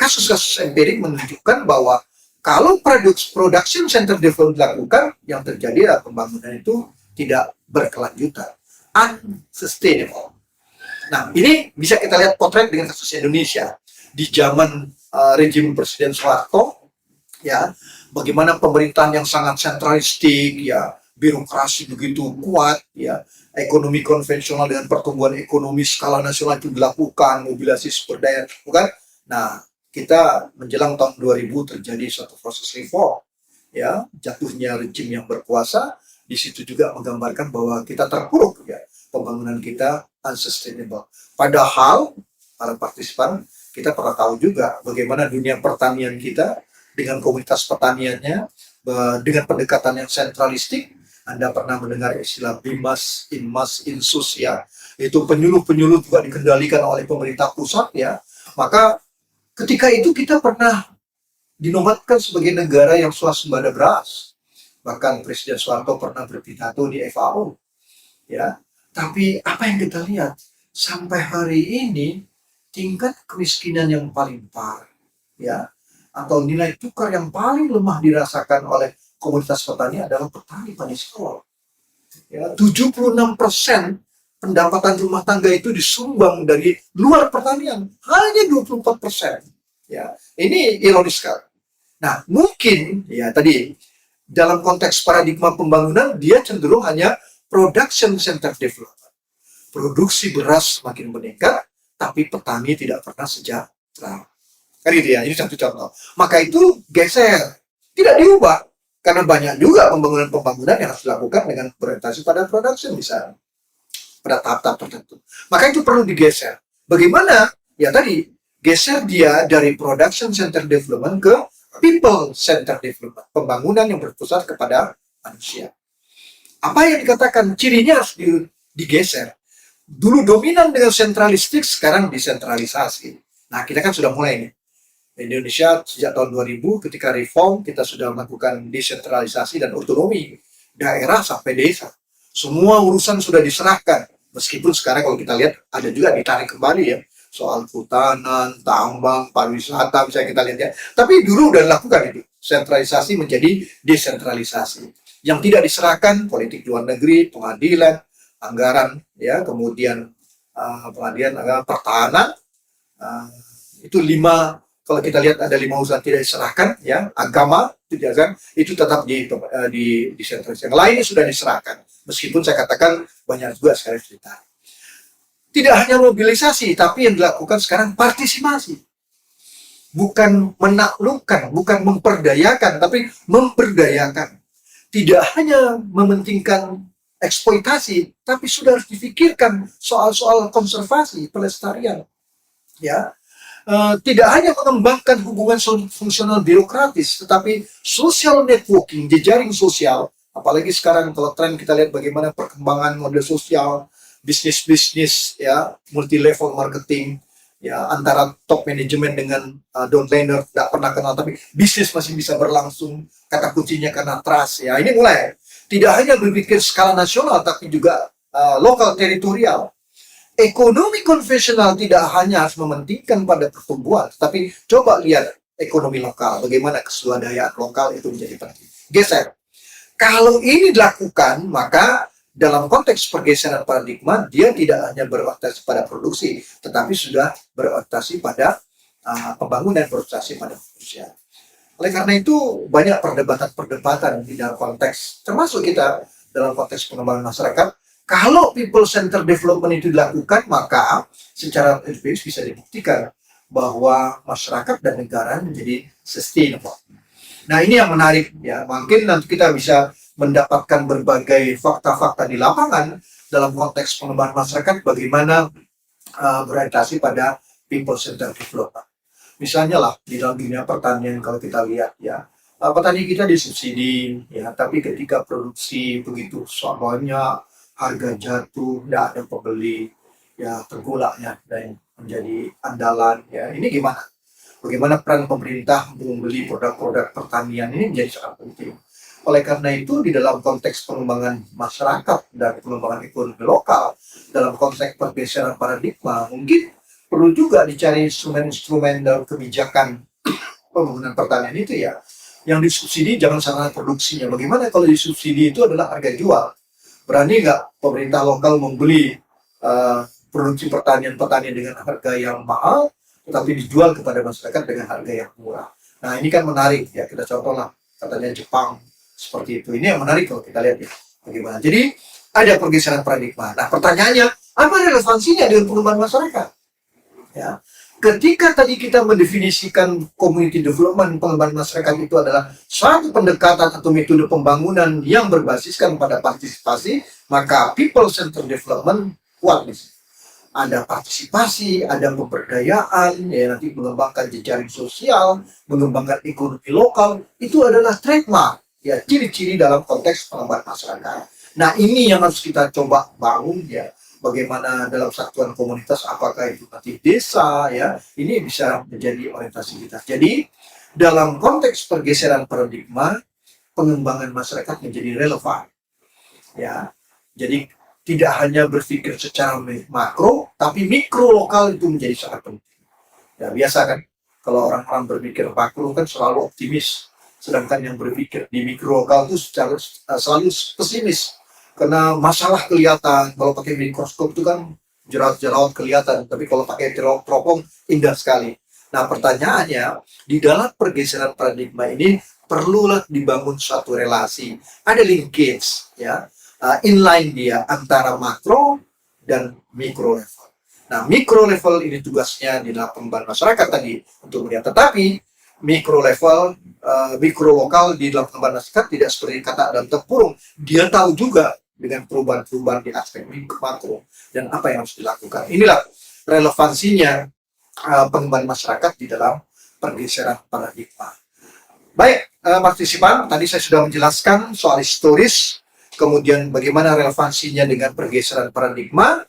kasus-kasus empirik menunjukkan bahwa kalau production center development dilakukan, yang terjadi adalah pembangunan itu tidak berkelanjutan, unsustainable. Nah, ini bisa kita lihat potret dengan kasus Indonesia di zaman rejim Presiden Soeharto, ya, bagaimana pemerintahan yang sangat sentralistik, ya, birokrasi begitu kuat, ya, ekonomi konvensional dengan pertumbuhan ekonomi skala nasional itu dilakukan, mobilisasi sumber daya, bukan? Nah, kita menjelang tahun 2000 terjadi suatu proses reform, ya, jatuhnya rejim yang berkuasa. Di situ juga menggambarkan bahwa kita terpuruk, ya, pembangunan kita unsustainable. Padahal para partisipan kita pernah tahu juga bagaimana dunia pertanian kita dengan komunitas pertaniannya, dengan pendekatan yang sentralistik. Anda pernah mendengar istilah bimas, inmas, insus ya, itu penyuluh-penyuluh juga dikendalikan oleh pemerintah pusat ya. Maka ketika itu kita pernah dinobatkan sebagai negara yang swasembada beras. Bahkan Presiden Soeharto pernah berpidato di FAO. Ya, tapi apa yang kita lihat sampai hari ini tingkat kemiskinan yang paling parah, ya, atau nilai tukar yang paling lemah dirasakan oleh komunitas petani adalah petani sawah. Ya, 76% pendapatan rumah tangga itu disumbang dari luar pertanian, hanya 24%. Ya, ini ironis sekali. Nah, mungkin ya tadi dalam konteks paradigma pembangunan dia cenderung hanya production center development. Produksi beras semakin meningkat, tapi petani tidak pernah sejahtera. Kan gitu ya, ini satu contoh. Maka itu geser, tidak diubah. Karena banyak juga pembangunan-pembangunan yang harus dilakukan dengan berorientasi pada production misalnya. Pada tahap-tahap tertentu. Maka itu perlu digeser. Bagaimana? Ya tadi, geser dia dari production center development ke people center development. Pembangunan yang berpusat kepada manusia. Apa yang dikatakan cirinya harus digeser. Dulu dominan dengan sentralistik, sekarang desentralisasi. Nah, kita kan sudah mulai nih. Indonesia sejak tahun 2000 ketika reform kita sudah melakukan desentralisasi dan otonomi daerah sampai desa. Semua urusan sudah diserahkan. Meskipun sekarang kalau kita lihat ada juga ditarik kembali ya. Soal hutanan, tambang, pariwisata bisa kita lihat ya. Tapi dulu udah dilakukan itu. Sentralisasi menjadi desentralisasi. Yang tidak diserahkan politik luar negeri, pengadilan, anggaran ya, kemudian pengadilan anggaran pertahanan. Itu 5, kalau kita lihat ada 5 urusan tidak diserahkan ya, agama tidak kan, itu tetap di desentralisasi. Yang lainnya sudah diserahkan. Meskipun saya katakan banyak juga sekarang cerita. Tidak hanya mobilisasi, tapi yang dilakukan sekarang partisipasi. Bukan menaklukkan, bukan memperdayakan, tapi memberdayakan. Tidak hanya mementingkan eksploitasi, tapi sudah harus difikirkan soal-soal konservasi, pelestarian. Ya, tidak hanya mengembangkan hubungan fungsional birokratis, tetapi social networking, jejaring sosial. Apalagi sekarang kalau tren kita lihat bagaimana perkembangan model sosial, bisnis ya, multi level marketing ya, antara top manajemen dengan downliner tidak pernah kenal tapi bisnis masih bisa berlangsung. Kata kuncinya karena trust ya. Ini mulai tidak hanya berpikir skala nasional tapi juga lokal teritorial. Ekonomi konvensional tidak hanya harus mementingkan pada pertumbuhan, tapi coba lihat ekonomi lokal, bagaimana keswadayaan lokal itu menjadi penting. Geser. Kalau ini dilakukan, maka dalam konteks pergeseran paradigma, dia tidak hanya berorientasi pada produksi, tetapi sudah berorientasi pada pembangunan, berorientasi pada manusia. Oleh karena itu, banyak perdebatan-perdebatan di dalam konteks, termasuk kita dalam konteks pengembangan masyarakat. Kalau people center development itu dilakukan, maka secara empiris bisa dibuktikan bahwa masyarakat dan negara menjadi sustainable. Nah, ini yang menarik ya. Mungkin nanti kita bisa mendapatkan berbagai fakta-fakta di lapangan dalam konteks pengembangan masyarakat bagaimana berorientasi pada people center development. Misalnya lah di dalam dunia pertanian kalau kita lihat ya, petani kita disubsidi ya, tapi ketika produksi begitu banyak, harga jatuh, tidak ada pembeli, ya tengkulaknya dan menjadi andalan ya. Ini gimana? Bagaimana peran pemerintah untuk membeli produk-produk pertanian ini menjadi sangat penting. Oleh karena itu, di dalam konteks pengembangan masyarakat dan pengembangan ekonomi lokal, dalam konteks pergeseran paradigma, mungkin perlu juga dicari instrumen-instrumen dalam kebijakan pembangunan pertanian itu ya. Yang disubsidi jangan sarana produksinya. Bagaimana kalau disubsidi itu adalah harga jual? Berani nggak pemerintah lokal membeli produksi pertanian dengan harga yang mahal, tetapi dijual kepada masyarakat dengan harga yang murah. Nah, ini kan menarik ya, kita contohlah katanya Jepang seperti itu. Ini yang menarik kalau kita lihat ya bagaimana. Jadi ada pergeseran paradigma. Nah, pertanyaannya apa relevansinya dengan pengembangan masyarakat? Ya, ketika tadi kita mendefinisikan community development, pengembangan masyarakat itu adalah suatu pendekatan atau metode pembangunan yang berbasiskan pada partisipasi, maka people centered development kuat di sini. Ada partisipasi, ada pemberdayaan, ya nanti mengembangkan jejaring sosial, mengembangkan ekonomi lokal, itu adalah trademark, ya ciri-ciri dalam konteks pengembangan masyarakat. Nah, ini yang harus kita coba bangun ya, bagaimana dalam satuan komunitas, apakah itu nanti desa, ya ini bisa menjadi orientasi kita. Jadi dalam konteks pergeseran paradigma, pengembangan masyarakat menjadi relevan, ya. Jadi tidak hanya berpikir secara makro, tapi mikro lokal itu menjadi sangat penting. Ya biasa kan, kalau orang-orang berpikir makro kan selalu optimis, sedangkan yang berpikir di mikro lokal itu selalu pesimis. Karena masalah kelihatan, kalau pakai mikroskop itu kan jerawat-jerawat kelihatan, tapi kalau pakai teropong indah sekali. Nah pertanyaannya, di dalam pergeseran paradigma ini perlulah dibangun suatu relasi, ada linkage, ya. inline dia antara makro dan mikro level. Nah, mikro level ini tugasnya di dalam pengembangan masyarakat tadi untuk melihat, tetapi mikro level, mikro lokal di dalam pengembangan masyarakat tidak seperti kata dalam tempurung. Dia tahu juga dengan perubahan-perubahan di aspek makro dan apa yang harus dilakukan. Inilah relevansinya pengembangan masyarakat di dalam pergeseran paradigma. Baik, partisipan, tadi saya sudah menjelaskan soal historis, kemudian bagaimana relevansinya dengan pergeseran paradigma.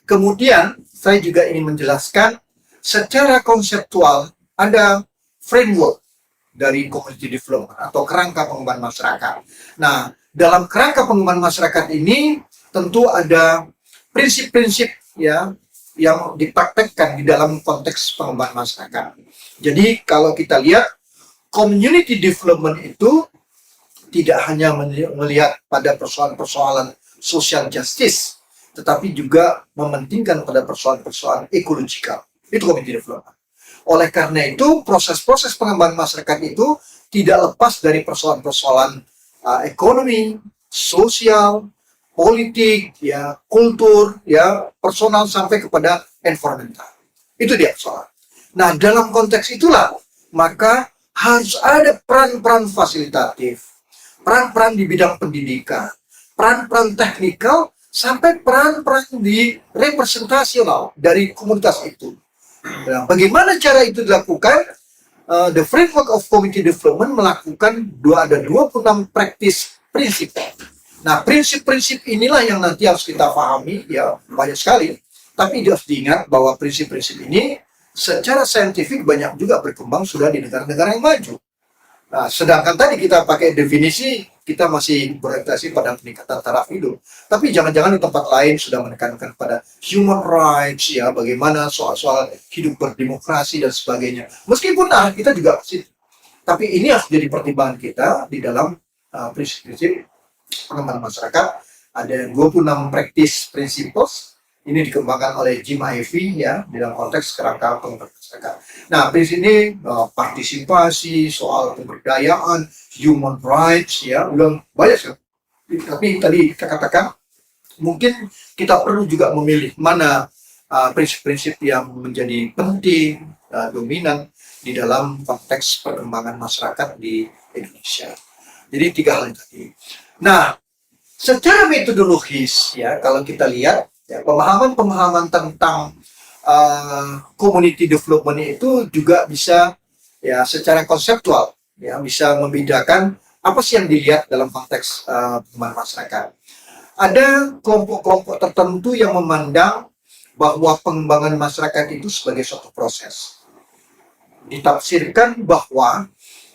Kemudian saya juga ingin menjelaskan secara konseptual ada framework dari community development atau kerangka pengembangan masyarakat. Nah, dalam kerangka pengembangan masyarakat ini tentu ada prinsip-prinsip ya yang dipraktekkan di dalam konteks pengembangan masyarakat. Jadi kalau kita lihat community development itu tidak hanya melihat pada persoalan-persoalan social justice, tetapi juga mementingkan pada persoalan-persoalan ekologikal. Itu community development. Oleh karena itu, proses-proses pengembangan masyarakat itu tidak lepas dari persoalan-persoalan ekonomi, sosial, politik, ya, kultur, ya, personal sampai kepada environmental. Itu dia persoalan. Nah, dalam konteks itulah maka harus ada peran-peran fasilitatif, peran-peran di bidang pendidikan, peran-peran teknikal, sampai peran-peran di representasional dari komunitas itu. Nah, bagaimana cara itu dilakukan? The Framework of Community Development melakukan ada 26 praktis prinsip. Nah, prinsip-prinsip inilah yang nanti harus kita pahami, ya, banyak sekali. Tapi harus diingat bahwa prinsip-prinsip ini secara saintifik banyak juga berkembang sudah di negara-negara yang maju. Nah, sedangkan tadi kita pakai definisi, kita masih berorientasi pada peningkatan taraf hidup. Tapi jangan-jangan di tempat lain sudah menekankan pada human rights, ya, bagaimana soal-soal hidup berdemokrasi dan sebagainya. Meskipun kita juga masih, tapi ini harus jadi pertimbangan kita di dalam prinsip-prinsip pengembangan masyarakat. Ada 26 practice principles. Ini dikembangkan oleh Jim Ivey, ya, dalam konteks kerangka pengembangan masyarakat. Nah, di sini partisipasi, soal pemberdayaan, human rights, ya, udah banyak sekali. Tapi tadi kita katakan mungkin kita perlu juga memilih mana prinsip-prinsip yang menjadi penting, dominan di dalam konteks perkembangan masyarakat di Indonesia. Jadi 3 hal tadi. Nah, secara metodologis, ya, kalau kita lihat, ya, pemahaman-pemahaman tentang community development itu juga bisa, ya, secara konseptual, ya, bisa membedakan apa sih yang dilihat dalam konteks pengembangan masyarakat. Ada kelompok-kelompok tertentu yang memandang bahwa pengembangan masyarakat itu sebagai suatu proses. Ditafsirkan bahwa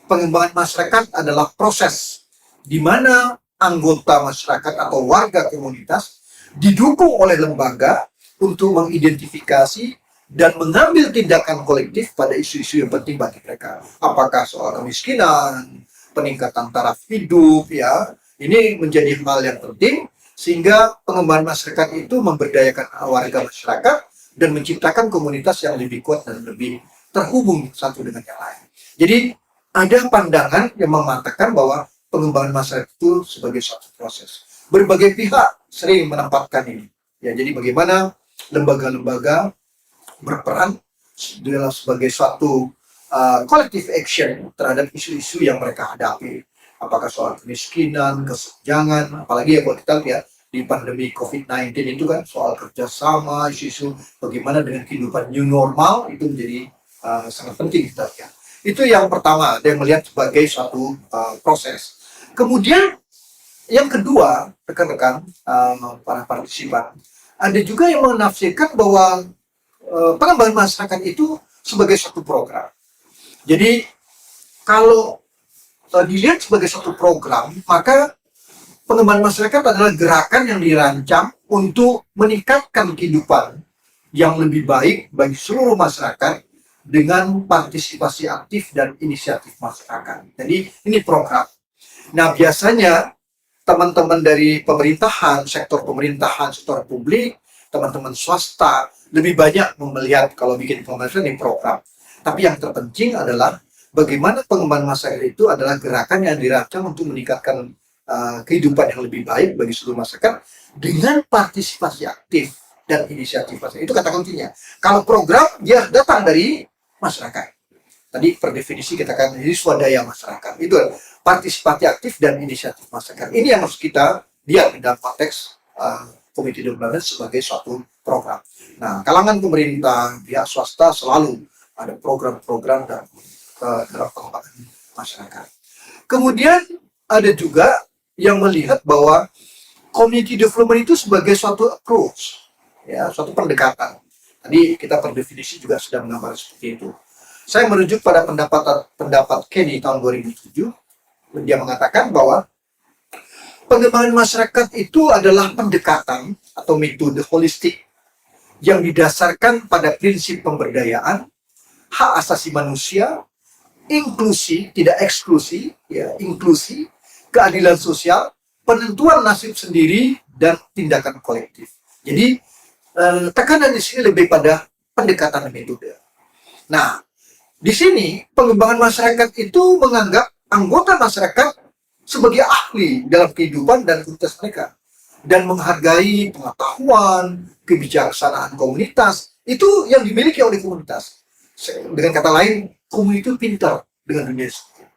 pengembangan masyarakat adalah proses di mana anggota masyarakat atau warga komunitas didukung oleh lembaga untuk mengidentifikasi dan mengambil tindakan kolektif pada isu-isu yang penting bagi mereka. Apakah soal kemiskinan, peningkatan taraf hidup, ya, ini menjadi hal yang penting sehingga pengembangan masyarakat itu memberdayakan warga masyarakat dan menciptakan komunitas yang lebih kuat dan lebih terhubung satu dengan yang lain. Jadi ada pandangan yang mengatakan bahwa pengembangan masyarakat itu sebagai suatu proses. Berbagai pihak sering menempatkan ini. Ya, jadi bagaimana lembaga-lembaga berperan dalam sebagai suatu collective action terhadap isu-isu yang mereka hadapi. Apakah soal kemiskinan, kesenjangan, apalagi ya kalau kita lihat di pandemi COVID-19 itu kan soal kerjasama, isu-isu bagaimana dengan kehidupan new normal itu menjadi sangat penting kita lihat. Itu yang pertama, ada yang melihat sebagai suatu proses. Kemudian yang kedua, rekan-rekan para partisipan, ada juga yang menafsirkan bahwa pengembangan masyarakat itu sebagai suatu program. Jadi kalau dilihat sebagai suatu program, maka pengembangan masyarakat adalah gerakan yang dirancang untuk meningkatkan kehidupan yang lebih baik bagi seluruh masyarakat dengan partisipasi aktif dan inisiatif masyarakat. Jadi ini program. Nah, biasanya teman-teman dari pemerintahan, sektor publik, teman-teman swasta lebih banyak melihat kalau bikin pengembangan ini program. Tapi yang terpenting adalah bagaimana pengembangan masyarakat itu adalah gerakan yang dirancang untuk meningkatkan kehidupan yang lebih baik bagi seluruh masyarakat dengan partisipasi aktif dan inisiatif masyarakat. Itu kata kuncinya. Kalau program dia datang dari masyarakat. Tadi per definisi kita katakan ini swadaya masyarakat. Itu partisipasi aktif dan inisiatif masyarakat. Ini yang harus kita lihat dalam konteks community development sebagai suatu program. Nah, kalangan pemerintah, pihak swasta selalu ada program-program dalam pengembangan masyarakat. Kemudian ada juga yang melihat bahwa community development itu sebagai suatu approach, ya, suatu pendekatan. Tadi kita per definisi juga sudah menggambar seperti itu. Saya merujuk pada pendapat Kenny tahun 2007. Dia mengatakan bahwa pengembangan masyarakat itu adalah pendekatan atau metode holistik yang didasarkan pada prinsip pemberdayaan, hak asasi manusia, inklusi, tidak eksklusi, ya, inklusi, keadilan sosial, penentuan nasib sendiri, dan tindakan kolektif. Jadi, tekanan di sini lebih pada pendekatan metode. Nah, di sini pengembangan masyarakat itu menganggap anggota masyarakat sebagai ahli dalam kehidupan dan komunitas mereka, dan menghargai pengetahuan, kebijaksanaan komunitas itu yang dimiliki oleh komunitas. Dengan kata lain, komunitas itu pintar dengan dunia sekitar.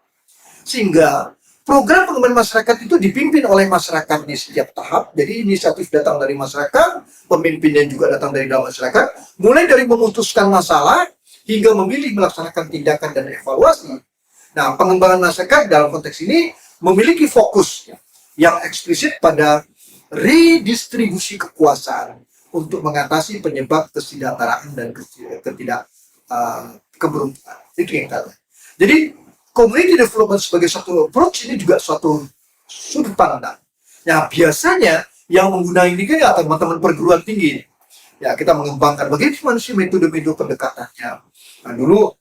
Sehingga program pengembangan masyarakat itu dipimpin oleh masyarakat di setiap tahap. Jadi inisiatif datang dari masyarakat, pemimpinnya juga datang dari dalam masyarakat, mulai dari memutuskan masalah hingga memilih melaksanakan tindakan dan evaluasi. Nah, pengembangan masyarakat dalam konteks ini memiliki fokus yang eksplisit pada redistribusi kekuasaan untuk mengatasi penyebab kesejahteraan dan keberuntungan. Itu yang kita. Jadi community development sebagai satu approach ini juga suatu sudut pandang. Ya, biasanya yang menggunakan ini kan ya teman-teman perguruan tinggi. Ya, kita mengembangkan bagaimana sih metode-metode pendekatannya. Nah, dulu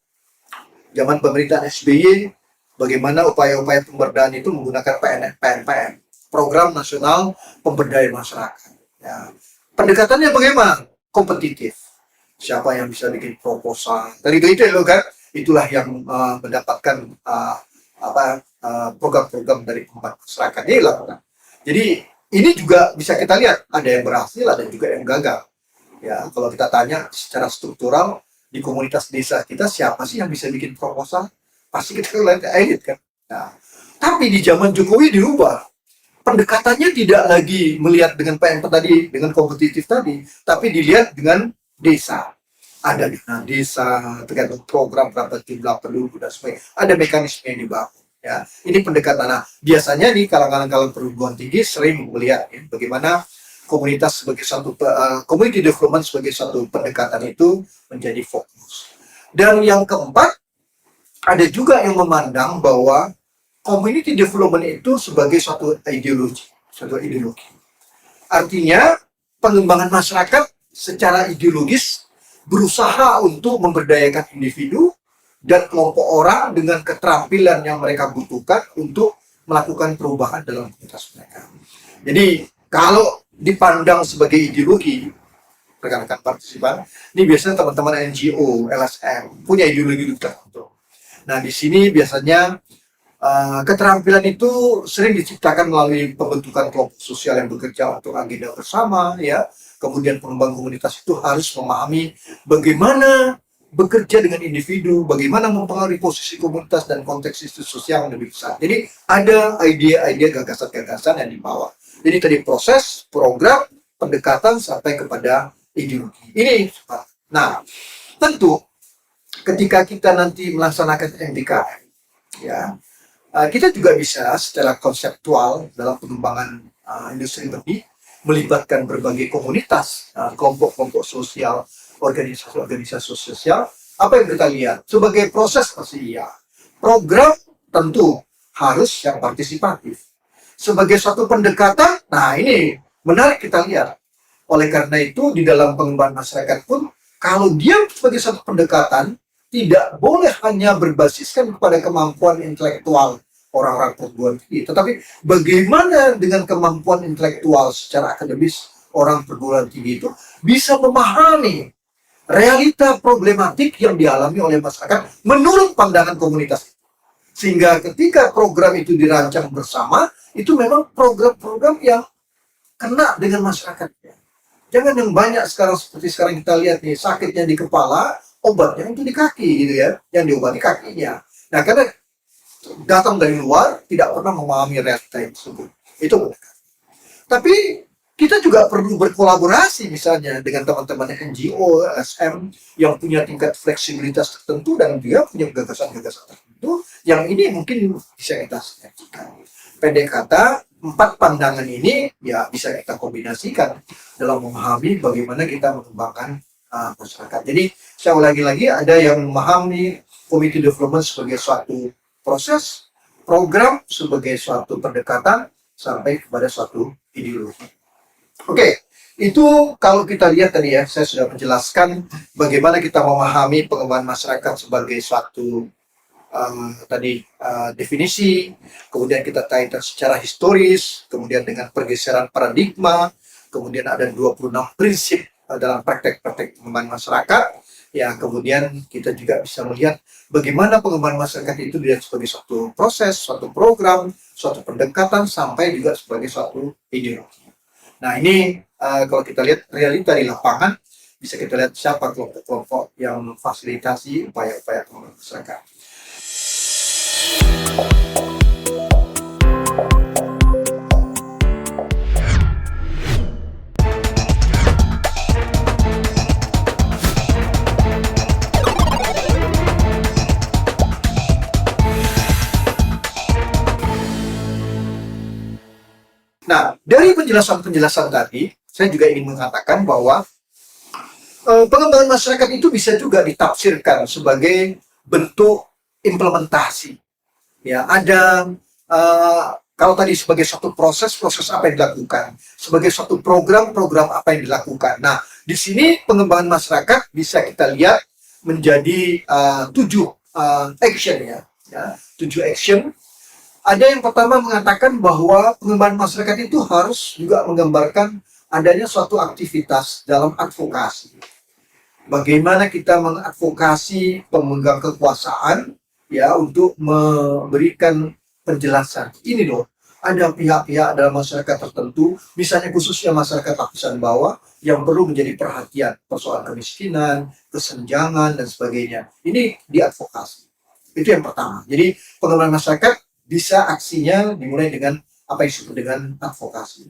zaman pemerintahan SBY, bagaimana upaya-upaya pemberdayaan itu menggunakan PNPM, Program Nasional Pemberdayaan Masyarakat. Ya. Pendekatannya bagaimana? Kompetitif. Siapa yang bisa bikin proposal? Dari itu loh kan, itulah yang mendapatkan program-program dari masyarakat ini lakukan. Jadi ini juga bisa kita lihat ada yang berhasil, ada juga yang gagal. Ya, kalau kita tanya secara struktural di komunitas desa kita siapa sih yang bisa bikin proposal? Pasti kita lihat elit kan. Nah, tapi di zaman Jokowi dirubah. Pendekatannya tidak lagi melihat dengan PNP tadi, dengan kompetitif tadi, tapi dilihat dengan desa. Ada dana desa, tergantung program berapa jumlah penduduk dan sebagainya. Ada mekanisme yang dibangun. Ya, ini pendekatan. Nah, biasanya nih kalangan perguruan tinggi sering melihat ya, bagaimana komunitas sebagai satu community development sebagai satu pendekatan itu menjadi fokus. Dan yang keempat, ada juga yang memandang bahwa community development itu sebagai suatu ideologi. Artinya, pengembangan masyarakat secara ideologis berusaha untuk memberdayakan individu dan kelompok orang dengan keterampilan yang mereka butuhkan untuk melakukan perubahan dalam komunitas mereka. Jadi, kalau dipandang sebagai ideologi, rekan-rekan partisipan, ini biasanya teman-teman NGO, LSM, punya ideologi tertentu. Nah, di sini biasanya keterampilan itu sering diciptakan melalui pembentukan kelompok sosial yang bekerja untuk agenda bersama, ya. Kemudian pengembang komunitas itu harus memahami bagaimana bekerja dengan individu, bagaimana mempengaruhi posisi komunitas dan konteks institusi sosial yang lebih besar. Jadi ada ide-ide, gagasan-gagasan yang dibawa. Jadi tadi proses, program, pendekatan sampai kepada ideologi. Ini, nah, tentu ketika kita nanti melaksanakan MBKM, ya, kita juga bisa secara konseptual dalam pengembangan industri benih melibatkan berbagai komunitas, kelompok-kelompok sosial, organisasi-organisasi sosial. Apa yang kita lihat sebagai proses pasti ya. Program tentu harus yang partisipatif. Sebagai suatu pendekatan, nah ini menarik kita lihat. Oleh karena itu di dalam pengembangan masyarakat pun kalau dia sebagai satu pendekatan tidak boleh hanya berbasiskan kepada kemampuan intelektual orang-orang perguruan tinggi, tetapi bagaimana dengan kemampuan intelektual secara akademis orang perguruan tinggi itu bisa memahami realita problematik yang dialami oleh masyarakat menurut pandangan komunitas. Sehingga ketika program itu dirancang bersama, itu memang program-program yang kena dengan masyarakatnya. Jangan yang banyak sekarang seperti sekarang kita lihat nih, sakitnya di kepala, obatnya itu di kaki gitu ya, yang diobati kakinya. Nah, karena datang dari luar, tidak pernah memahami realita tersebut. Itu benar. Tapi kita juga perlu berkolaborasi misalnya dengan teman-teman NGO, LSM yang punya tingkat fleksibilitas tertentu dan juga punya gagasan-gagasan tertentu yang ini mungkin bisa kita sinergikan. Pendek kata, 4 pandangan ini ya bisa kita kombinasikan dalam memahami bagaimana kita mengembangkan masyarakat. Jadi saya ulangi lagi, ada yang memahami community development sebagai suatu proses, program sebagai suatu pendekatan, sampai kepada suatu ideologi. Oke, itu kalau kita lihat tadi ya, saya sudah menjelaskan bagaimana kita memahami pengembangan masyarakat sebagai suatu definisi, kemudian kita kaitkan secara historis, kemudian dengan pergeseran paradigma, kemudian ada 26 prinsip dalam praktek-praktek pengembangan masyarakat. Ya, kemudian kita juga bisa melihat bagaimana pengembangan masyarakat itu dilihat sebagai suatu proses, suatu program, suatu pendekatan, sampai juga sebagai suatu ideologi. Nah, ini kalau kita lihat realita di lapangan, bisa kita lihat siapa kelompok-kelompok yang memfasilitasi upaya-upaya pengembangan masyarakat. Nah, dari penjelasan-penjelasan tadi, saya juga ingin mengatakan bahwa pengembangan masyarakat itu bisa juga ditafsirkan sebagai bentuk implementasi. Ya, ada kalau tadi sebagai suatu proses apa yang dilakukan, sebagai suatu program apa yang dilakukan. Nah, di sini pengembangan masyarakat bisa kita lihat menjadi 7 action ya, 7 action. Ada yang pertama mengatakan bahwa pengembangan masyarakat itu harus juga menggambarkan adanya suatu aktivitas dalam advokasi. Bagaimana kita mengadvokasi pemegang kekuasaan ya untuk memberikan penjelasan. Ini loh, ada pihak-pihak dalam masyarakat tertentu, misalnya khususnya masyarakat lapisan bawah yang perlu menjadi perhatian, persoalan kemiskinan, kesenjangan dan sebagainya. Ini diadvokasi. Itu yang pertama. Jadi pengembangan masyarakat bisa aksinya dimulai dengan apa yang disebut dengan advokasi.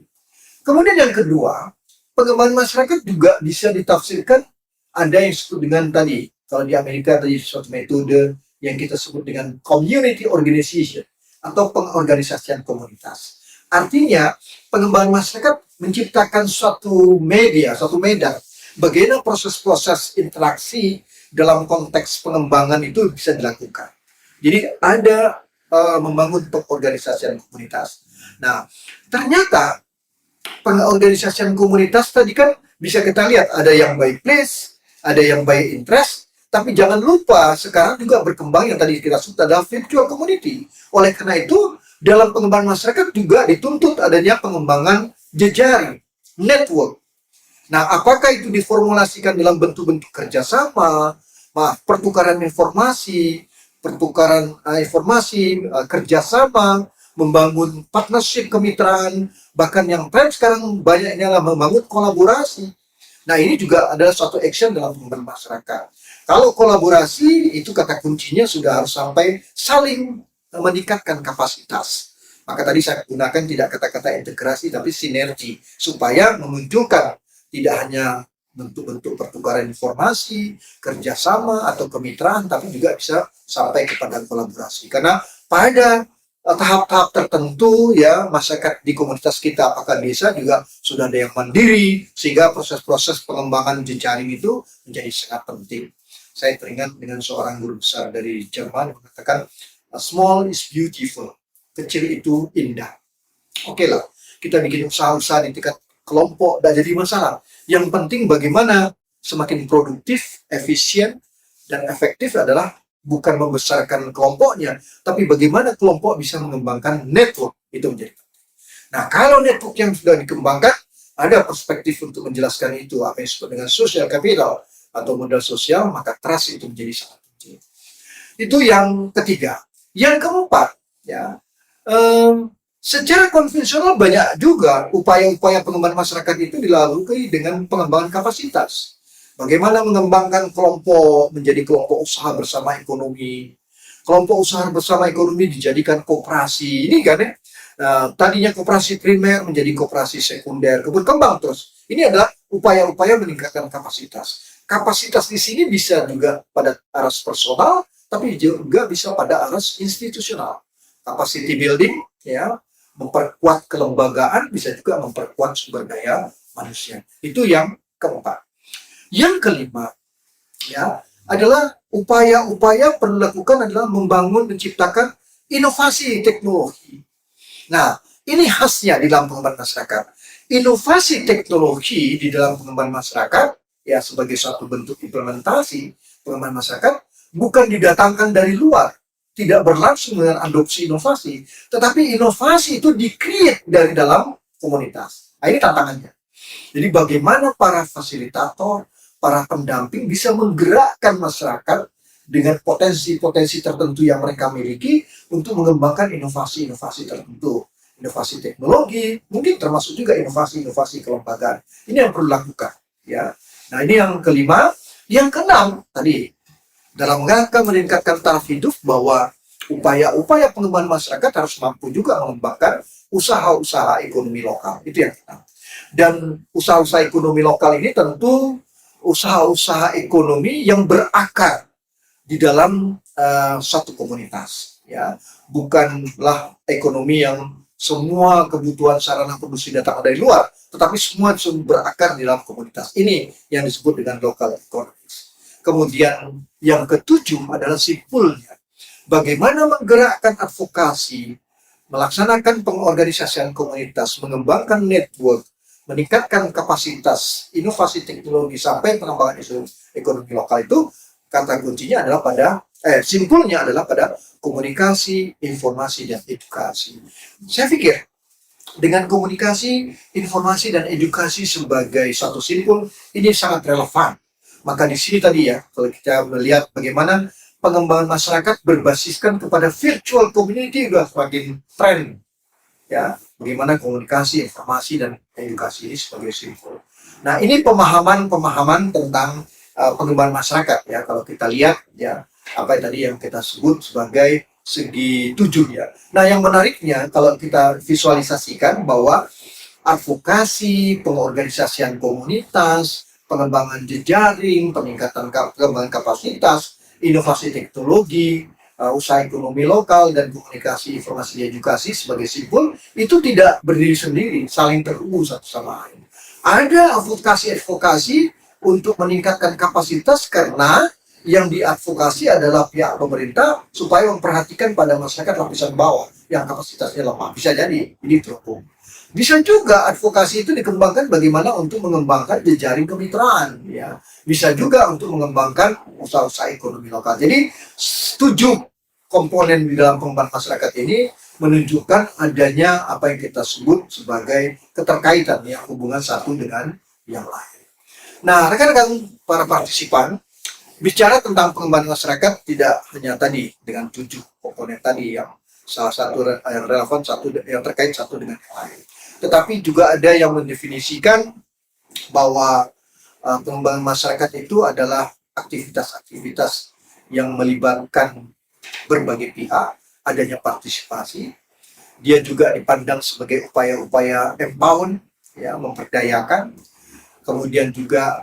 Kemudian yang kedua, pengembangan masyarakat juga bisa ditafsirkan ada yang disebut dengan tadi, kalau di Amerika tadi suatu metode yang kita sebut dengan community organization atau pengorganisasian komunitas. Artinya, pengembangan masyarakat menciptakan suatu media, suatu medan, bagaimana proses-proses interaksi dalam konteks pengembangan itu bisa dilakukan. Jadi ada membangun pengorganisasian komunitas. Nah, ternyata pengorganisasian komunitas tadi kan bisa kita lihat ada yang by place, ada yang by interest, tapi jangan lupa sekarang juga berkembang yang tadi kita sebut adalah virtual community. Oleh karena itu, dalam pengembangan masyarakat juga dituntut adanya pengembangan jejaring, network. Nah, apakah itu diformulasikan dalam bentuk-bentuk kerjasama, pertukaran informasi, kerjasama, membangun partnership, kemitraan, bahkan yang tren sekarang banyaknya adalah membangun kolaborasi. Nah, ini juga adalah suatu action dalam pengembangan masyarakat. Kalau kolaborasi, itu kata kuncinya sudah harus sampai saling meningkatkan kapasitas. Maka tadi saya gunakan tidak kata-kata integrasi, tapi sinergi, supaya memunculkan tidak hanya bentuk-bentuk pertukaran informasi, kerjasama atau kemitraan, tapi juga bisa sampai kepada kolaborasi. Karena pada tahap-tahap tertentu ya masyarakat di komunitas kita, apakah desa juga sudah ada yang mandiri, sehingga proses-proses pengembangan jejaring itu menjadi sangat penting. Saya teringat dengan seorang guru besar dari Jerman yang mengatakan small is beautiful, kecil itu indah. Oke lah, kita bikin usaha-usaha di tingkat kelompok tidak jadi masalah. Yang penting bagaimana semakin produktif, efisien, dan efektif adalah bukan membesarkan kelompoknya, tapi bagaimana kelompok bisa mengembangkan network, itu menjadi penting. Nah, kalau network yang sudah dikembangkan, ada perspektif untuk menjelaskan itu, apa yang disebut dengan social capital atau modal sosial, maka trust itu menjadi sangat penting. Itu yang ketiga. Yang keempat, ya, secara konvensional banyak juga upaya-upaya pengembangan masyarakat itu dilalui dengan pengembangan kapasitas. Bagaimana mengembangkan kelompok menjadi kelompok usaha bersama ekonomi. Kelompok usaha bersama ekonomi dijadikan koperasi. Ini kan ya, tadinya koperasi primer menjadi koperasi sekunder, berkembang terus. Ini adalah upaya-upaya meningkatkan kapasitas. Kapasitas di sini bisa juga pada aras personal, tapi juga bisa pada aras institusional. Capacity building, ya, memperkuat kelembagaan, bisa juga memperkuat sumber daya manusia. Itu yang keempat. Yang kelima, ya, adalah upaya-upaya perlu dilakukan adalah membangun, menciptakan inovasi teknologi. Nah, ini khasnya di dalam pengembangan masyarakat. Inovasi teknologi di dalam pengembangan masyarakat, ya, sebagai suatu bentuk implementasi pengembangan masyarakat, bukan didatangkan dari luar, tidak berlangsung dengan adopsi inovasi, tetapi inovasi itu di-create dari dalam komunitas. Nah, ini tantangannya. Jadi bagaimana para fasilitator, para pendamping bisa menggerakkan masyarakat dengan potensi-potensi tertentu yang mereka miliki untuk mengembangkan inovasi-inovasi tertentu. Inovasi teknologi, mungkin termasuk juga inovasi-inovasi kelembagaan. Ini yang perlu dilakukan. Ya. Nah, ini yang kelima. Yang keenam, tadi, dalam rangka meningkatkan taraf hidup, bahwa upaya-upaya pengembangan masyarakat harus mampu juga mengembangkan usaha-usaha ekonomi lokal. Itu yang keenam. Dan usaha-usaha ekonomi lokal ini tentu usaha-usaha ekonomi yang berakar di dalam satu komunitas, ya, bukanlah ekonomi yang semua kebutuhan sarana produksi datang dari luar, tetapi semua berakar di dalam komunitas. Ini yang disebut dengan local economics. Kemudian yang ketujuh adalah simpulnya, bagaimana menggerakkan advokasi, melaksanakan pengorganisasian komunitas, mengembangkan network, meningkatkan kapasitas inovasi teknologi sampai pengembangan isu ekonomi lokal. Itu kata kuncinya adalah pada simpulnya adalah pada komunikasi, informasi, dan edukasi. Saya pikir dengan komunikasi, informasi, dan edukasi sebagai satu simpul ini sangat relevan. Maka di sini tadi, ya, kalau kita melihat bagaimana pengembangan masyarakat berbasiskan kepada virtual community sudah semakin tren, ya, bagaimana komunikasi, informasi, dan edukasi ini sebagai simpul. Nah, ini pemahaman tentang pengembangan masyarakat, ya. Kalau kita lihat, ya, apa yang tadi yang kita sebut sebagai segi 7, ya. Nah, yang menariknya kalau kita visualisasikan bahwa advokasi, pengorganisasian komunitas, pengembangan jejaring, pengembangan kapasitas, inovasi teknologi, usaha ekonomi lokal, dan komunikasi, informasi, dan edukasi sebagai simpul itu tidak berdiri sendiri, saling terhubung satu sama lain. Ada advokasi untuk meningkatkan kapasitas karena yang diadvokasi adalah pihak pemerintah supaya memperhatikan pada masyarakat lapisan bawah yang kapasitasnya lemah. Bisa jadi ini terhubung. Bisa juga advokasi itu dikembangkan bagaimana untuk mengembangkan jejaring kemitraan, ya. Bisa juga untuk mengembangkan usaha-usaha ekonomi lokal. Jadi 7 komponen di dalam pengembangan masyarakat ini menunjukkan adanya apa yang kita sebut sebagai keterkaitan, ya, hubungan satu dengan yang lain. Nah, rekan-rekan para partisipan, bicara tentang pengembangan masyarakat tidak hanya tadi dengan 7 komponen tadi yang salah satu yang relevan, satu yang terkait satu dengan yang lain. Tetapi juga ada yang mendefinisikan bahwa pengembangan masyarakat itu adalah aktivitas-aktivitas yang melibatkan berbagai pihak, adanya partisipasi. Dia juga dipandang sebagai upaya-upaya empower, ya, memperdayakan. Kemudian juga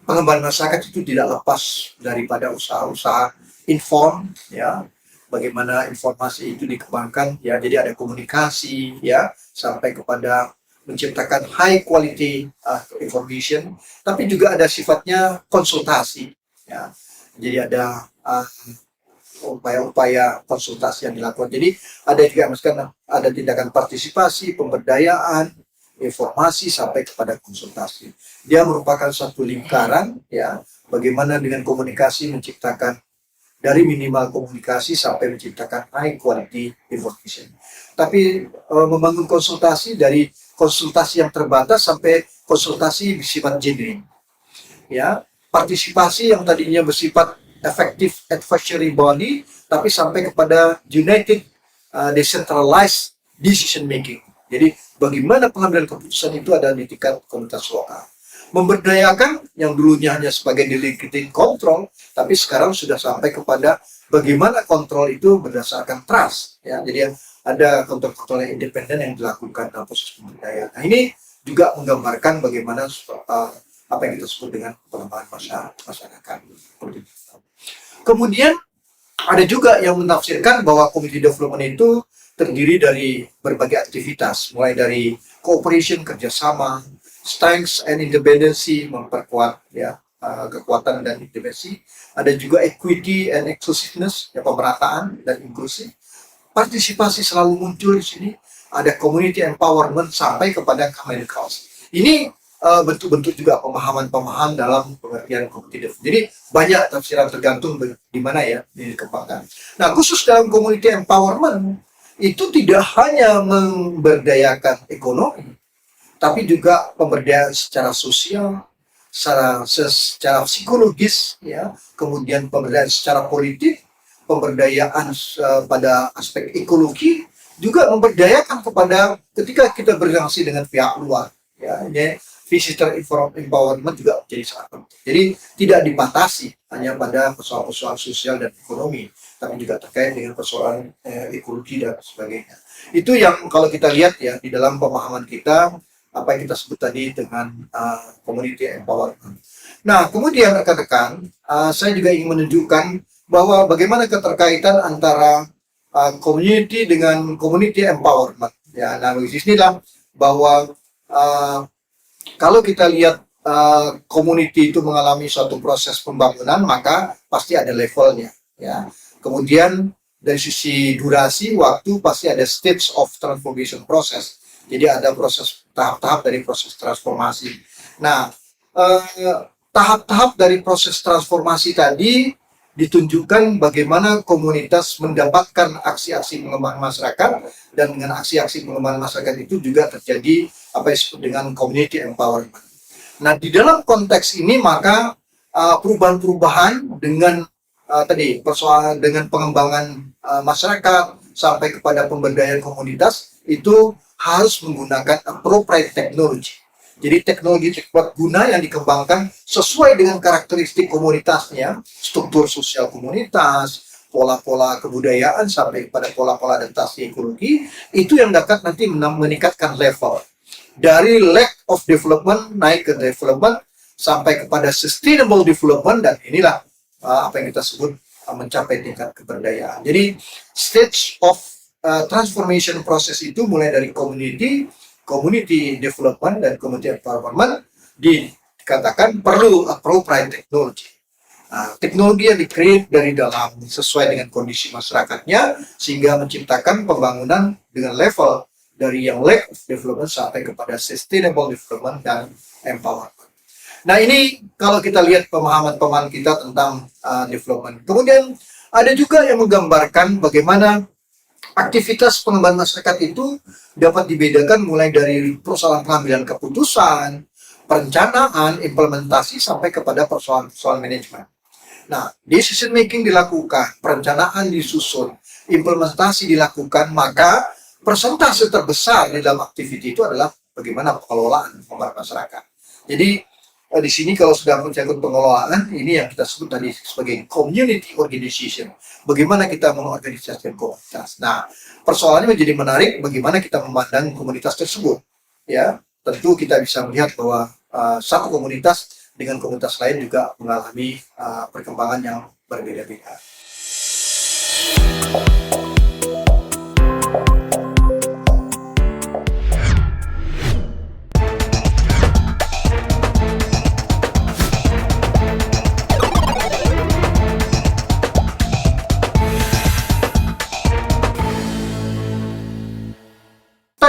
pengembangan masyarakat itu tidak lepas daripada usaha-usaha inform, ya, bagaimana informasi itu dikembangkan, ya. Jadi ada komunikasi, ya, sampai kepada menciptakan high quality information, tapi juga ada sifatnya konsultasi, ya. Jadi ada upaya-upaya konsultasi yang dilakukan. Jadi ada juga misalkan ada tindakan partisipasi, pemberdayaan, informasi sampai kepada konsultasi. Dia merupakan satu lingkaran, ya, bagaimana dengan komunikasi menciptakan dari minimal komunikasi sampai menciptakan high quality information. Tapi membangun konsultasi dari konsultasi yang terbatas sampai konsultasi bersifat genuine, ya. Partisipasi yang tadinya bersifat effective advisory body, tapi sampai kepada united decentralized decision making. Jadi bagaimana pengambilan keputusan itu ada di tingkat komunitas lokal. Memberdayakan yang dulunya hanya sebagai delegated control, tapi sekarang sudah sampai kepada bagaimana kontrol itu berdasarkan trust. Ya, jadi ada kontrol-kontrol yang independen yang dilakukan dalam proses pemberdayaan. Nah, ini juga menggambarkan bagaimana apa yang kita sebut dengan pengembangan masyarakat. Kemudian ada juga yang menafsirkan bahwa community development itu terdiri dari berbagai aktivitas, mulai dari cooperation, kerjasama, strengths and independency, memperkuat ya kekuatan dan independensi. Ada juga equity and inclusiveness, ya, pemerataan dan inklusi. Partisipasi selalu muncul di sini. Ada community empowerment sampai kepada common cause. Ini bentuk-bentuk juga pemahaman-pemahaman dalam pengertian community development. Jadi banyak tafsiran tergantung di mana ya dikembangkan. Nah, khusus dalam community empowerment itu tidak hanya memberdayakan ekonomi, tapi juga pemberdayaan secara sosial, secara psikologis, ya, kemudian pemberdayaan secara politik, pemberdayaan pada aspek ekologi, juga memberdayakan kepada ketika kita berinteraksi dengan pihak luar, ya, ini visitor empowerment juga menjadi sangat penting. Jadi tidak dibatasi hanya pada persoalan-persoalan sosial dan ekonomi, tapi juga terkait dengan persoalan ekologi dan sebagainya. Itu yang kalau kita lihat ya di dalam pemahaman kita, apa yang kita sebut tadi dengan community empowerment. Nah, kemudian rekan-rekan, saya juga ingin menunjukkan bahwa bagaimana keterkaitan antara community dengan community empowerment. Ya, nah di sinilah bahwa kalau kita lihat community itu mengalami suatu proses pembangunan, maka pasti ada levelnya. Ya, kemudian dari sisi durasi waktu pasti ada stage of transformation process. Jadi ada proses tahap-tahap dari proses transformasi. Nah, tahap-tahap dari proses transformasi tadi ditunjukkan bagaimana komunitas mendapatkan aksi-aksi pengembangan masyarakat, dan dengan aksi-aksi pengembangan masyarakat itu juga terjadi apa yang disebut dengan community empowerment. Nah, di dalam konteks ini maka perubahan-perubahan dengan tadi persoalan dengan pengembangan masyarakat sampai kepada pemberdayaan komunitas itu harus menggunakan appropriate technology. Jadi teknologi tepat guna yang dikembangkan sesuai dengan karakteristik komunitasnya, struktur sosial komunitas, pola-pola kebudayaan sampai pada pola-pola adaptasi ekologi, itu yang dapat nanti meningkatkan level dari lack of development naik ke development sampai kepada sustainable development, dan inilah apa yang kita sebut mencapai tingkat keberdayaan. Jadi stage of transformation process itu mulai dari community development dan community empowerment dikatakan perlu appropriate technology. Teknologi yang di-create dari dalam sesuai dengan kondisi masyarakatnya sehingga menciptakan pembangunan dengan level dari yang lack of development sampai kepada sustainable development dan empowerment. Nah, ini kalau kita lihat pemahaman-pemahaman kita tentang development. Kemudian ada juga yang menggambarkan bagaimana aktivitas pengembangan masyarakat itu dapat dibedakan mulai dari persoalan pengambilan keputusan, perencanaan, implementasi, sampai kepada persoalan manajemen. Nah, decision making dilakukan, perencanaan disusun, implementasi dilakukan, maka persentase terbesar di dalam aktiviti itu adalah bagaimana pengelolaan pengembangan masyarakat. Jadi di sini kalau sudah mencangkut pengelolaan, ini yang kita sebut tadi sebagai community organization. Bagaimana kita mengorganisasikan komunitas. Nah, persoalannya menjadi menarik bagaimana kita memandang komunitas tersebut. Ya, tentu kita bisa melihat bahwa satu komunitas dengan komunitas lain juga mengalami perkembangan yang berbeda-beda.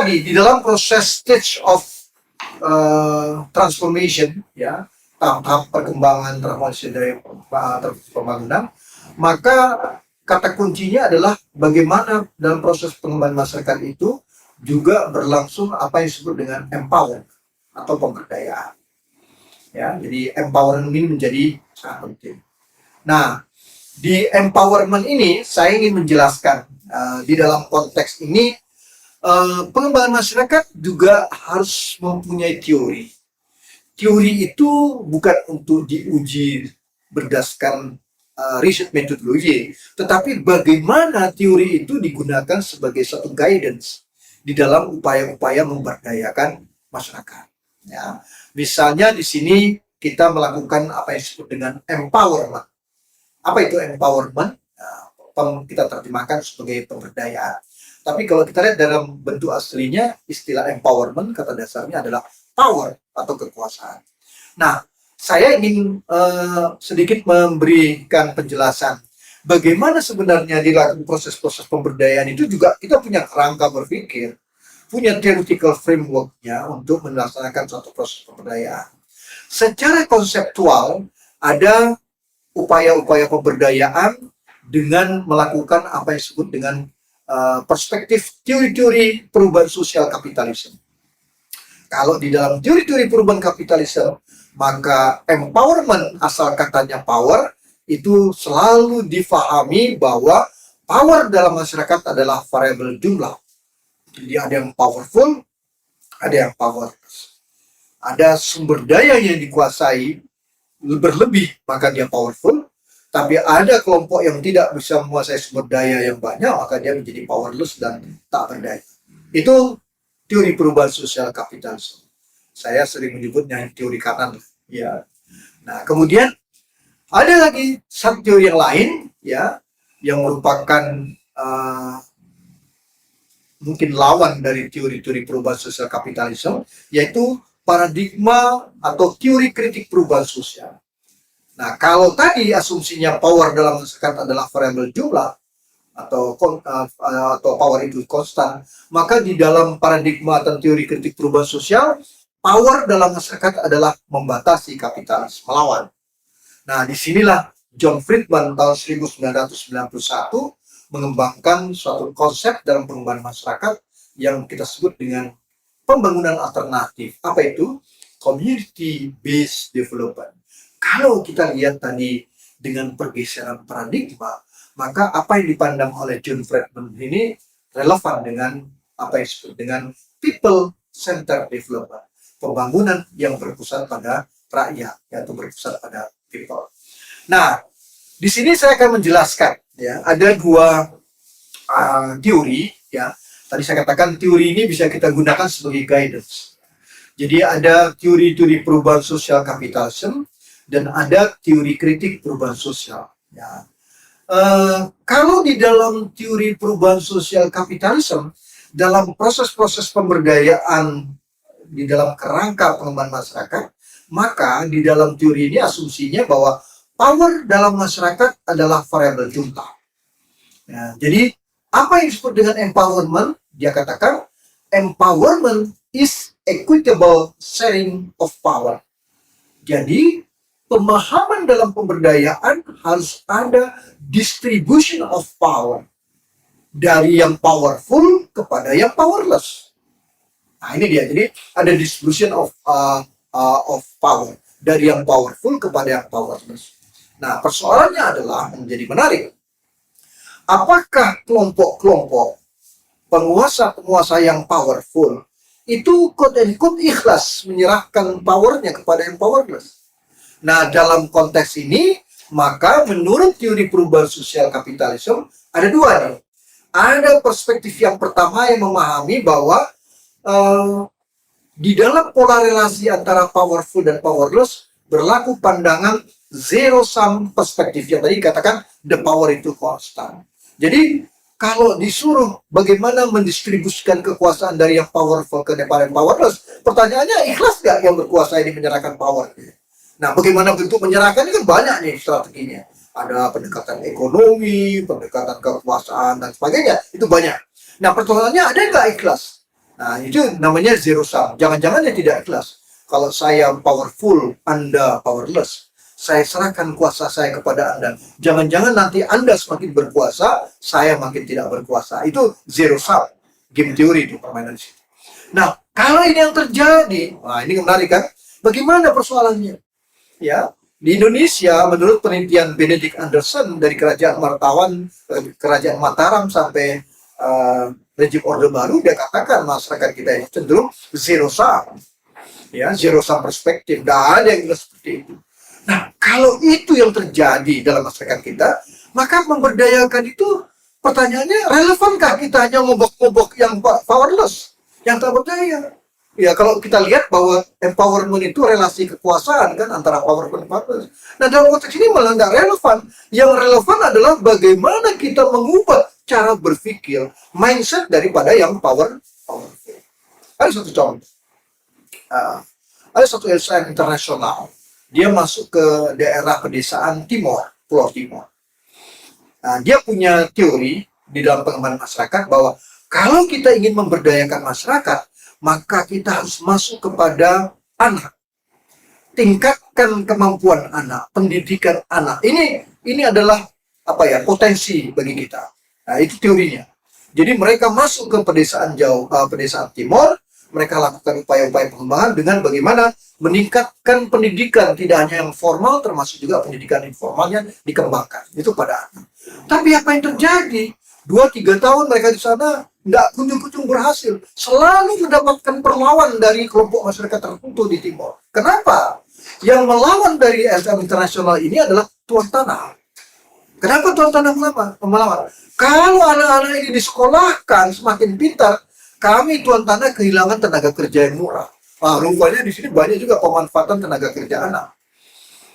Di dalam proses stage of transformation, ya, tahap perkembangan transformasi dari pembangunan, maka kata kuncinya adalah bagaimana dalam proses pengembangan masyarakat itu juga berlangsung apa yang disebut dengan empowerment atau pemberdayaan. Ya, jadi empowerment ini menjadi sangat penting. Nah, Di empowerment ini, saya ingin menjelaskan di dalam konteks ini pengembangan masyarakat juga harus mempunyai teori. Teori itu bukan untuk diuji berdasarkan riset metodologi, tetapi bagaimana teori itu digunakan sebagai satu guidance di dalam upaya-upaya memberdayakan masyarakat. Ya. Misalnya di sini kita melakukan apa yang disebut dengan empowerment. Apa itu empowerment? Kita terjemahkan sebagai pemberdayaan. Tapi kalau kita lihat dalam bentuk aslinya, istilah empowerment kata dasarnya adalah power atau kekuasaan. Nah, saya ingin sedikit memberikan penjelasan bagaimana sebenarnya dilakukan proses-proses pemberdayaan itu juga kita punya kerangka berpikir, punya theoretical framework-nya untuk melaksanakan suatu proses pemberdayaan. Secara konseptual, ada upaya-upaya pemberdayaan dengan melakukan apa yang disebut dengan perspektif teori-teori perubahan sosial kapitalisme. Kalau di dalam teori-teori perubahan kapitalisme, maka empowerment, asal katanya power, itu selalu difahami bahwa power dalam masyarakat adalah variabel jumlah. Jadi ada yang powerful, ada yang powerless. Ada sumber daya yang dikuasai berlebih, maka dia powerful. Tapi ada kelompok yang tidak bisa menguasai sumber daya yang banyak, maka dia menjadi powerless dan tak berdaya. Itu teori perubahan sosial kapitalisme. Saya sering menyebutnya teori kanan. Ya. Nah, kemudian ada lagi satu teori yang lain, ya, yang merupakan mungkin lawan dari teori-teori perubahan sosial kapitalisme, yaitu paradigma atau teori kritik perubahan sosial. Nah, kalau tadi asumsinya power dalam masyarakat adalah variabel jumlah atau power itu konstan, maka di dalam paradigma atau teori kritik perubahan sosial, power dalam masyarakat adalah membatasi kapitalis, melawan. Nah, disinilah John Friedman tahun 1991 mengembangkan suatu konsep dalam pengembangan masyarakat yang kita sebut dengan pembangunan alternatif. Apa itu? Community-based development. Kalau kita lihat tadi dengan pergeseran paradigma, maka apa yang dipandang oleh John Friedman ini relevan dengan apa yang disebut dengan people-centered development. Pembangunan yang berpusat pada rakyat, yaitu berpusat pada people. Nah, di sini saya akan menjelaskan, ya, ada dua teori, ya. Tadi saya katakan teori ini bisa kita gunakan sebagai guidance. Jadi ada teori-teori perubahan sosial kapitalisme dan ada teori kritik perubahan sosial. Ya. Kalau di dalam teori perubahan sosial kapitalisme, dalam proses-proses pemberdayaan di dalam kerangka pengembangan masyarakat, maka di dalam teori ini asumsinya bahwa power dalam masyarakat adalah variabel jumlah. Ya, jadi apa yang disebut dengan empowerment? Dia katakan empowerment is equitable sharing of power. Jadi pemahaman dalam pemberdayaan harus ada distribution of power dari yang powerful kepada yang powerless. Nah, ini dia. Jadi ada distribution of power dari yang powerful kepada yang powerless. Nah, persoalannya adalah menjadi menarik. Apakah kelompok-kelompok penguasa-penguasa yang powerful itu quote-unquote ikhlas menyerahkan powernya kepada yang powerless? Nah, dalam konteks ini, maka menurut teori perubahan sosial kapitalisme, ada dua nih. Ada perspektif yang pertama yang memahami bahwa di dalam pola relasi antara powerful dan powerless, berlaku pandangan zero sum perspektif yang tadi dikatakan the power itu constant. Jadi kalau disuruh bagaimana mendistribusikan kekuasaan dari yang powerful ke yang powerless, pertanyaannya ikhlas gak yang berkuasa ini menyerahkan power? Nah, bagaimana bentuk menyerahkan ini kan banyak nih strateginya. Ada pendekatan ekonomi, pendekatan kekuasaan dan sebagainya, itu banyak. Nah, pertanyaannya ada nggak ikhlas? Nah, itu namanya zero sum. Jangan-jangan dia tidak ikhlas. Kalau saya powerful, Anda powerless, saya serahkan kuasa saya kepada Anda. Jangan-jangan nanti Anda semakin berkuasa, saya makin tidak berkuasa. Itu zero sum. Game teori itu permainan di situ. Nah, kalau ini yang terjadi, nah ini menarik kan? Bagaimana persoalannya? Ya, di Indonesia, menurut penelitian Benedict Anderson dari Kerajaan Mataram sampai rejim Orde Baru, dia katakan masyarakat kita ini cenderung zero sum, ya, zero sum perspektif. Tidak ada yang seperti itu. Nah, kalau itu yang terjadi dalam masyarakat kita, maka memberdayakan itu, pertanyaannya, relevankah kita hanya ngobok-ngobok yang powerless, yang tak berdaya? Ya, kalau kita lihat bahwa empowerment itu relasi kekuasaan kan antara powerful dan powerless. Nah, dalam konteks ini malah nggak relevan. Yang relevan adalah bagaimana kita mengubah cara berpikir, mindset daripada yang powerful. Ada satu contoh. Ada satu ilmuwan internasional. Dia masuk ke daerah pedesaan Timor, Pulau Timor. Nah, dia punya teori di dalam pengembangan masyarakat bahwa kalau kita ingin memberdayakan masyarakat, maka kita harus masuk kepada anak, tingkatkan kemampuan anak, pendidikan anak. Ini adalah potensi bagi kita. Nah, itu teorinya. Jadi mereka masuk ke pedesaan pedesaan Timor, mereka lakukan upaya-upaya pengembangan dengan bagaimana meningkatkan pendidikan, tidak hanya yang formal, termasuk juga pendidikan informalnya dikembangkan. Itu pada anak. Tapi apa yang terjadi? 2-3 tahun mereka di sana nggak kunjung-kunjung berhasil. Selalu mendapatkan perlawan dari kelompok masyarakat tertentu di Timor. Kenapa? Yang melawan dari LSM internasional ini adalah tuan tanah. Kenapa tuan tanah melawan? Kalau anak-anak ini disekolahkan semakin pintar, kami tuan tanah kehilangan tenaga kerja yang murah. Nah, rupanya di sini banyak juga pemanfaatan tenaga kerja anak.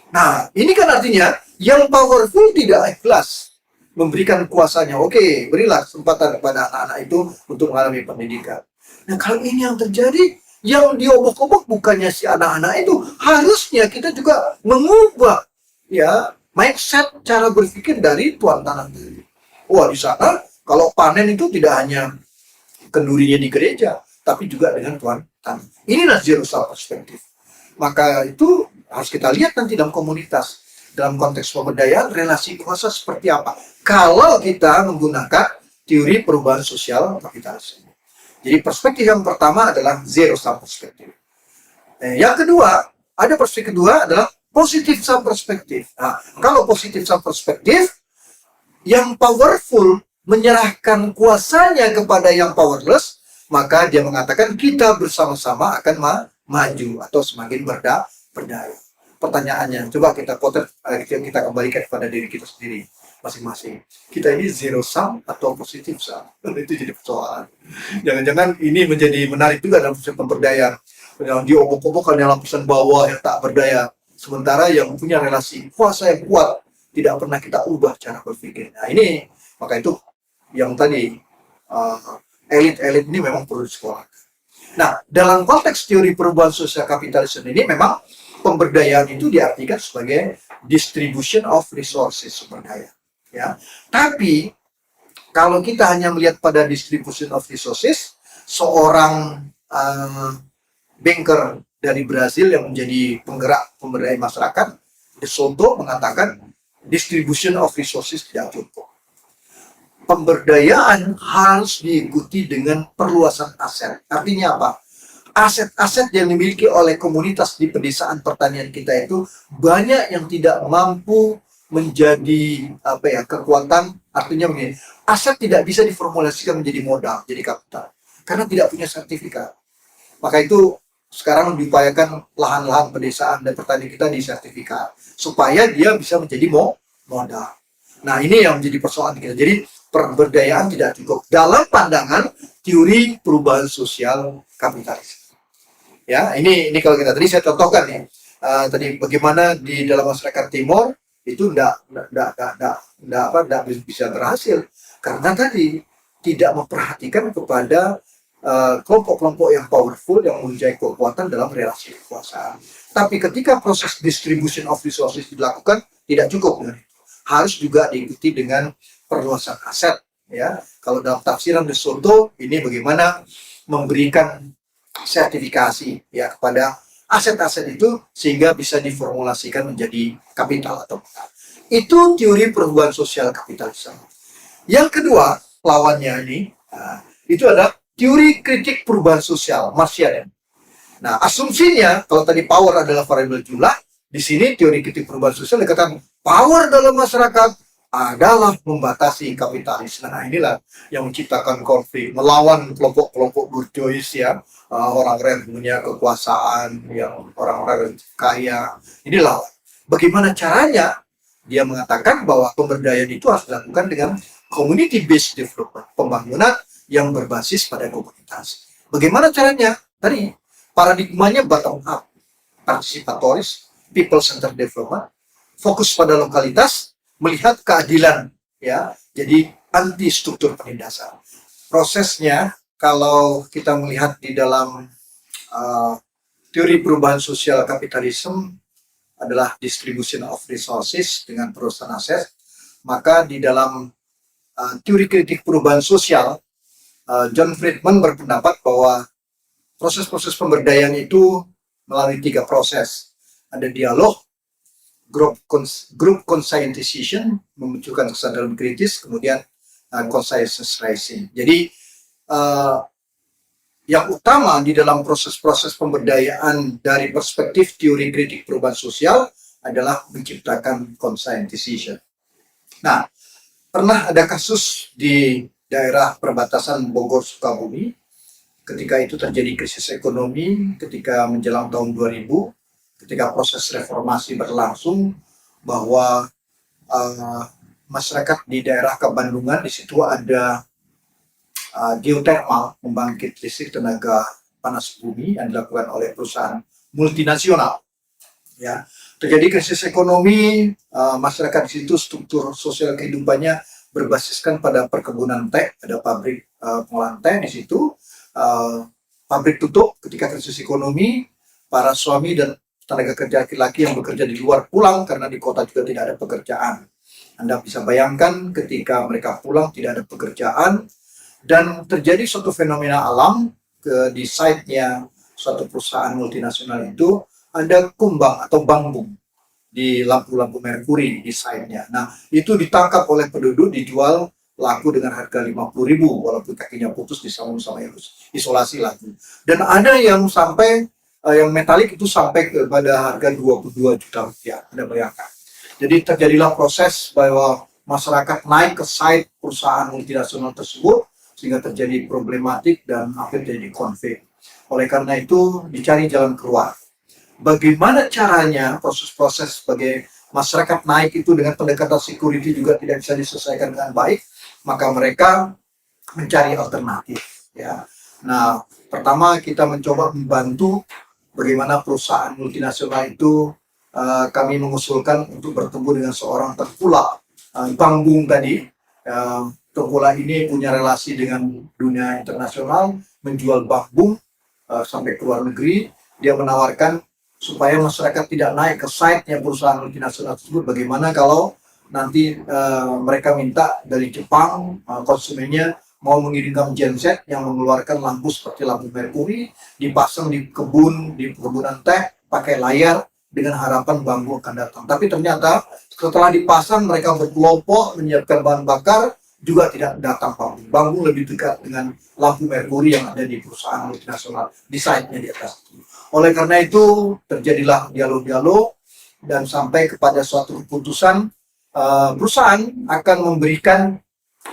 Nah, ini kan artinya yang powerful tidak ikhlas memberikan kuasanya. Oke, berilah kesempatan kepada anak-anak itu untuk mengalami pendidikan. Nah, kalau ini yang terjadi, yang diobok-obok bukannya si anak-anak itu, harusnya kita juga mengubah ya mindset cara berpikir dari tuan tanah itu. Wah, di sana kalau panen itu tidak hanya kendurinya di gereja, tapi juga dengan tuan tanah. Inilah zero sum perspektif. Maka itu harus kita lihat nanti dalam komunitas. Dalam konteks pemberdayaan, relasi kuasa seperti apa? Kalau kita menggunakan teori perubahan sosial kapitalis. Jadi perspektif yang pertama adalah zero sum perspektif. Yang kedua, ada perspektif kedua adalah positif sum perspektif. Nah, kalau positif sum perspektif, yang powerful menyerahkan kuasanya kepada yang powerless, maka dia mengatakan kita bersama-sama akan maju atau semakin berdaya. Pertanyaannya, coba kita kita kembalikan kepada diri kita sendiri masing-masing. Kita ini zero sum atau positif sum? Itu jadi persoalan. Jangan-jangan ini menjadi menarik juga dalam proses pemberdayaan. Yang diobok-obok hanya lapisan bawah yang tak berdaya. Sementara yang punya relasi kuasa yang kuat tidak pernah kita ubah cara berpikir. Nah, ini maka itu yang tadi elit-elit ini memang perlu disekolahkan. Nah, dalam konteks teori perubahan sosial kapitalisme ini memang pemberdayaan itu diartikan sebagai distribution of resources, sumber daya. Ya. Tapi kalau kita hanya melihat pada distribution of resources, seorang banker dari Brazil yang menjadi penggerak pemberdayaan masyarakat, De Soto, mengatakan distribution of resources tidak cukup. Pemberdayaan harus diikuti dengan perluasan aset. Artinya apa? Aset-aset yang dimiliki oleh komunitas di pedesaan pertanian kita itu banyak yang tidak mampu menjadi kekuatan. Artinya begini, aset tidak bisa diformulasikan menjadi modal, jadi kapital, karena tidak punya sertifikat. Maka itu sekarang diupayakan lahan-lahan pedesaan dan pertanian kita disertifikat supaya dia bisa menjadi modal. Nah, ini yang menjadi persoalan kita. Jadi pemberdayaan tidak cukup dalam pandangan teori perubahan sosial kapitalis. Ya, ini kalau kita tadi saya contohkan ya. Tadi bagaimana di dalam masyarakat Timor itu tidak bisa berhasil karena tadi tidak memperhatikan kepada kelompok-kelompok yang powerful yang mempunyai kekuatan dalam relasi kekuasaan. Tapi ketika proses distribution of resources dilakukan tidak cukup, harus juga diikuti dengan perluasan aset. Ya, kalau dalam tafsiran De Soto ini bagaimana memberikan sertifikasi ya kepada aset-aset itu sehingga bisa diformulasikan menjadi kapital atau modal. Itu teori perubahan sosial kapitalisme. Yang kedua, lawannya ini itu adalah teori kritik perubahan sosial Marxian. Nah, asumsinya kalau tadi power adalah variabel jumlah, Di sini teori kritik perubahan sosial dikatakan power dalam masyarakat adalah membatasi kapitalis. Nah, inilah yang menciptakan konflik, melawan kelompok-kelompok bourgeois ya, orang-orang yang punya kekuasaan, yang orang-orang kaya. Inilah bagaimana caranya dia mengatakan bahwa pemberdayaan itu harus dilakukan dengan community based development, pembangunan yang berbasis pada komunitas. Bagaimana caranya? Tadi paradigmanya bottom up, partisipatoris, people centered development, fokus pada lokalitas, melihat keadilan ya. Jadi anti struktur penindasan. Prosesnya kalau kita melihat di dalam teori perubahan sosial kapitalisme adalah distribution of resources dengan perusahaan aset, maka di dalam teori kritik perubahan sosial, John Friedman berpendapat bahwa proses-proses pemberdayaan itu melalui 3 proses. Ada dialog, group conscientization, memunculkan kesadaran kritis, kemudian conscious raising. Jadi yang utama di dalam proses-proses pemberdayaan dari perspektif teori kritik perubahan sosial adalah menciptakan conscientization. Nah, pernah ada kasus di daerah perbatasan Bogor Sukabumi ketika itu terjadi krisis ekonomi ketika menjelang tahun 2000, ketika proses reformasi berlangsung, bahwa masyarakat di daerah Kabandungan di situ ada geothermal, pembangkit listrik tenaga panas bumi yang dilakukan oleh perusahaan multinasional. Ya, terjadi krisis ekonomi, masyarakat di situ struktur sosial kehidupannya berbasiskan pada perkebunan teh, ada pabrik pengolahan teh di situ. Pabrik tutup ketika krisis ekonomi, para suami dan tenaga kerja laki-laki yang bekerja di luar pulang karena di kota juga tidak ada pekerjaan. Anda bisa bayangkan ketika mereka pulang tidak ada pekerjaan dan terjadi suatu fenomena alam di site-nya suatu perusahaan multinasional itu ada kumbang atau bambu di lampu-lampu merkuri di site-nya. Nah, itu ditangkap oleh penduduk, dijual laku dengan harga 50.000 walaupun kakinya putus disambung sama isolasi lagi. Dan ada yang sampai yang metalik itu sampai kepada harga 22 juta rupiah. Anda bayangkan. Jadi terjadilah proses bahwa masyarakat naik ke site perusahaan multinasional tersebut sehingga terjadi problematik dan akhirnya terjadi konflik. Oleh karena itu dicari jalan keluar. Bagaimana caranya proses-proses sebagai masyarakat naik itu dengan pendekatan security juga tidak bisa diselesaikan dengan baik, maka mereka mencari alternatif. Ya. Nah, pertama kita mencoba membantu bagaimana perusahaan multinasional itu kami mengusulkan untuk bertemu dengan seorang tengkulak Bangbung tadi. Tengkulak ini punya relasi dengan dunia internasional, menjual bangbung sampai ke luar negeri. Dia menawarkan supaya masyarakat tidak naik ke site-nya perusahaan multinasional tersebut. Bagaimana kalau nanti mereka minta dari Jepang konsumennya mau mengirimkan genset yang mengeluarkan lampu seperti lampu merkuri, dipasang di kebun, di perkebunan teh, pakai layar dengan harapan bambu akan datang. Tapi ternyata setelah dipasang mereka berkelompok menyiapkan bahan bakar, juga tidak datang bambu. Bambu lebih dekat dengan lampu merkuri yang ada di perusahaan multinasional di site-nya di atas. Oleh karena itu terjadilah dialog-dialog dan sampai kepada suatu keputusan perusahaan akan memberikan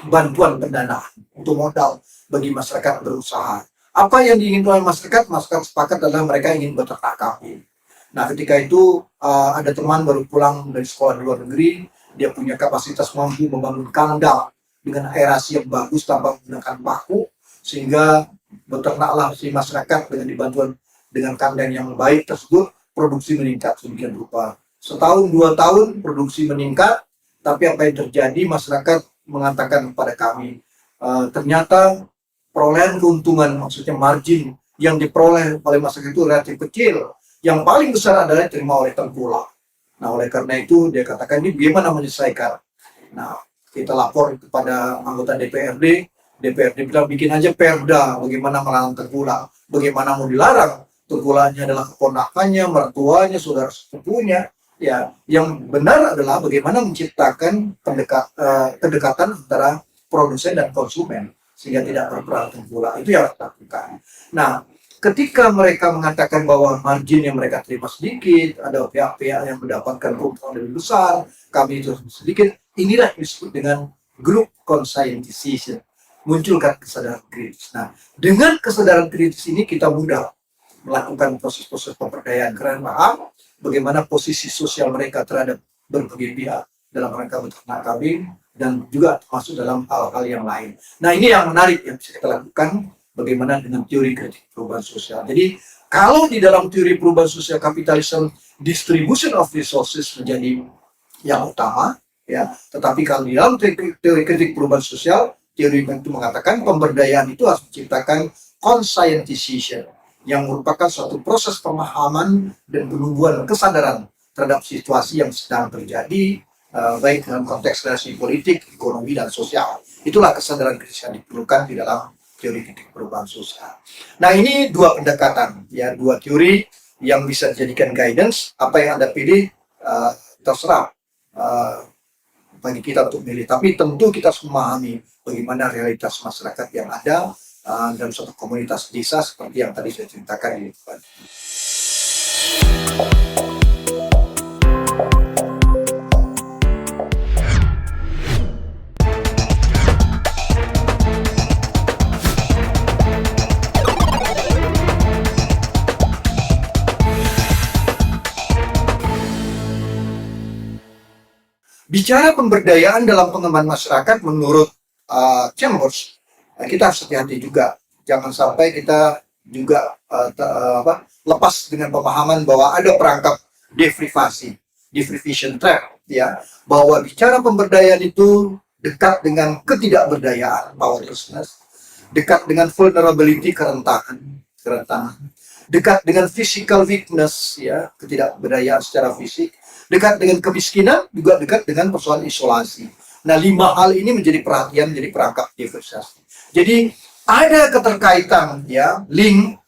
bantuan pendanaan untuk modal bagi masyarakat berusaha. Apa yang diinginkan oleh masyarakat? Masyarakat sepakat adalah mereka ingin beternak kambing. Nah, ketika itu ada teman baru pulang dari sekolah di luar negeri, dia punya kapasitas mampu membangun kandang dengan aerasi yang bagus tanpa menggunakan paku, sehingga beternaklah si masyarakat dengan dibantuan dengan kandang yang baik tersebut, produksi meningkat sedemikian rupa. Setahun 2 tahun produksi meningkat, tapi apa yang terjadi, masyarakat mengatakan kepada kami, ternyata perolehan keuntungan, maksudnya margin yang diperoleh oleh masyarakat itu relatif kecil. Yang paling besar adalah diterima oleh tengkulak. Nah, oleh karena itu dia katakan ini bagaimana menyelesaikan. Nah, kita lapor kepada anggota DPRD. DPRD bilang bikin aja perda bagaimana melarang tengkulak. Bagaimana mau dilarang? Tengkulaknya adalah keponakannya, mertuanya, saudara sepupunya. Ya, yang benar adalah bagaimana menciptakan kedekatan antara produsen dan konsumen sehingga tidak berperang tengkulak. Itu yang harus dilakukan. Nah, ketika mereka mengatakan bahwa margin yang mereka terima sedikit, ada pihak-pihak yang mendapatkan keuntungan lebih besar, kami itu sedikit, inilah disebut dengan group conscientization, munculkan kesadaran kritis. Nah, dengan kesadaran kritis ini kita mudah melakukan proses-proses pemberdayaan karena paham bagaimana posisi sosial mereka terhadap berbagai pihak dalam rangka beternak kambing dan juga masuk dalam hal-hal yang lain. Nah, ini yang menarik yang bisa kita lakukan bagaimana dengan teori kritik perubahan sosial. Jadi kalau di dalam teori perubahan sosial kapitalisme distribution of resources menjadi yang utama, ya, tetapi kalau di dalam teori kritik perubahan sosial, teori itu mengatakan pemberdayaan itu harus menciptakan conscientization yang merupakan suatu proses pemahaman dan penumbuhan kesadaran terhadap situasi yang sedang terjadi, baik dalam konteks relasi politik, ekonomi, dan sosial. Itulah kesadaran kritis yang diperlukan di dalam teori kritik perubahan sosial. Nah, ini dua pendekatan, ya, dua teori yang bisa dijadikan guidance. Apa yang Anda pilih terserah bagi kita untuk milih. Tapi tentu kita harus memahami bagaimana realitas masyarakat yang ada dalam suatu komunitas desa seperti yang tadi saya ceritakan di depan. Bicara pemberdayaan dalam pengembangan masyarakat menurut Chambers, kita harus hati-hati juga. Jangan sampai kita juga lepas dengan pemahaman bahwa ada perangkap deprivation trap, ya, bahwa bicara pemberdayaan itu dekat dengan ketidakberdayaan, powerlessness, dekat dengan vulnerability, kerentanan, dekat dengan physical weakness, ya, ketidakberdayaan secara fisik, dekat dengan kemiskinan, juga dekat dengan persoalan isolasi. Nah, 5 hal ini menjadi perhatian, menjadi perangkap deprivasi. Jadi ada keterkaitan, ya, link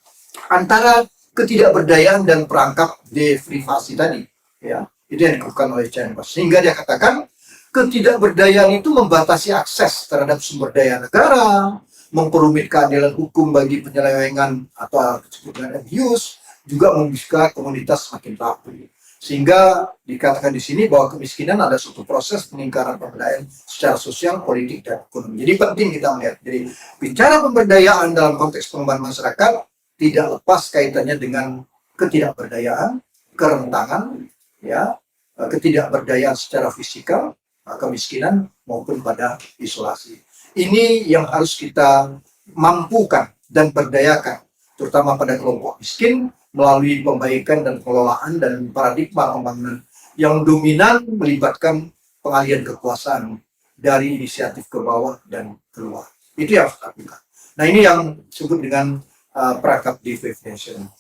antara ketidakberdayaan dan perangkap deprivasi tadi, ya. Itu yang dilakukan oleh Chambers. Sehingga dia katakan ketidakberdayaan itu membatasi akses terhadap sumber daya negara, memperumit keadilan hukum bagi penyelewengan atau disebut dengan abuse, juga membuka komunitas semakin rapuh. Sehingga dikatakan di sini bahwa kemiskinan ada suatu proses peningkatan pemberdayaan secara sosial, politik, dan ekonomi. Jadi penting kita melihat. Jadi bicara pemberdayaan dalam konteks pengembangan masyarakat tidak lepas kaitannya dengan ketidakberdayaan, kerentanan, ya, ketidakberdayaan secara fisikal, kemiskinan maupun pada isolasi. Ini yang harus kita mampukan dan berdayakan, terutama pada kelompok miskin, melalui pembaikan dan pengelolaan dan paradigma pembangunan yang dominan melibatkan pengalihan kekuasaan dari inisiatif ke bawah dan keluar. Itu yang harus dilakukan. Nah, ini yang disebut dengan perangkap deprivation.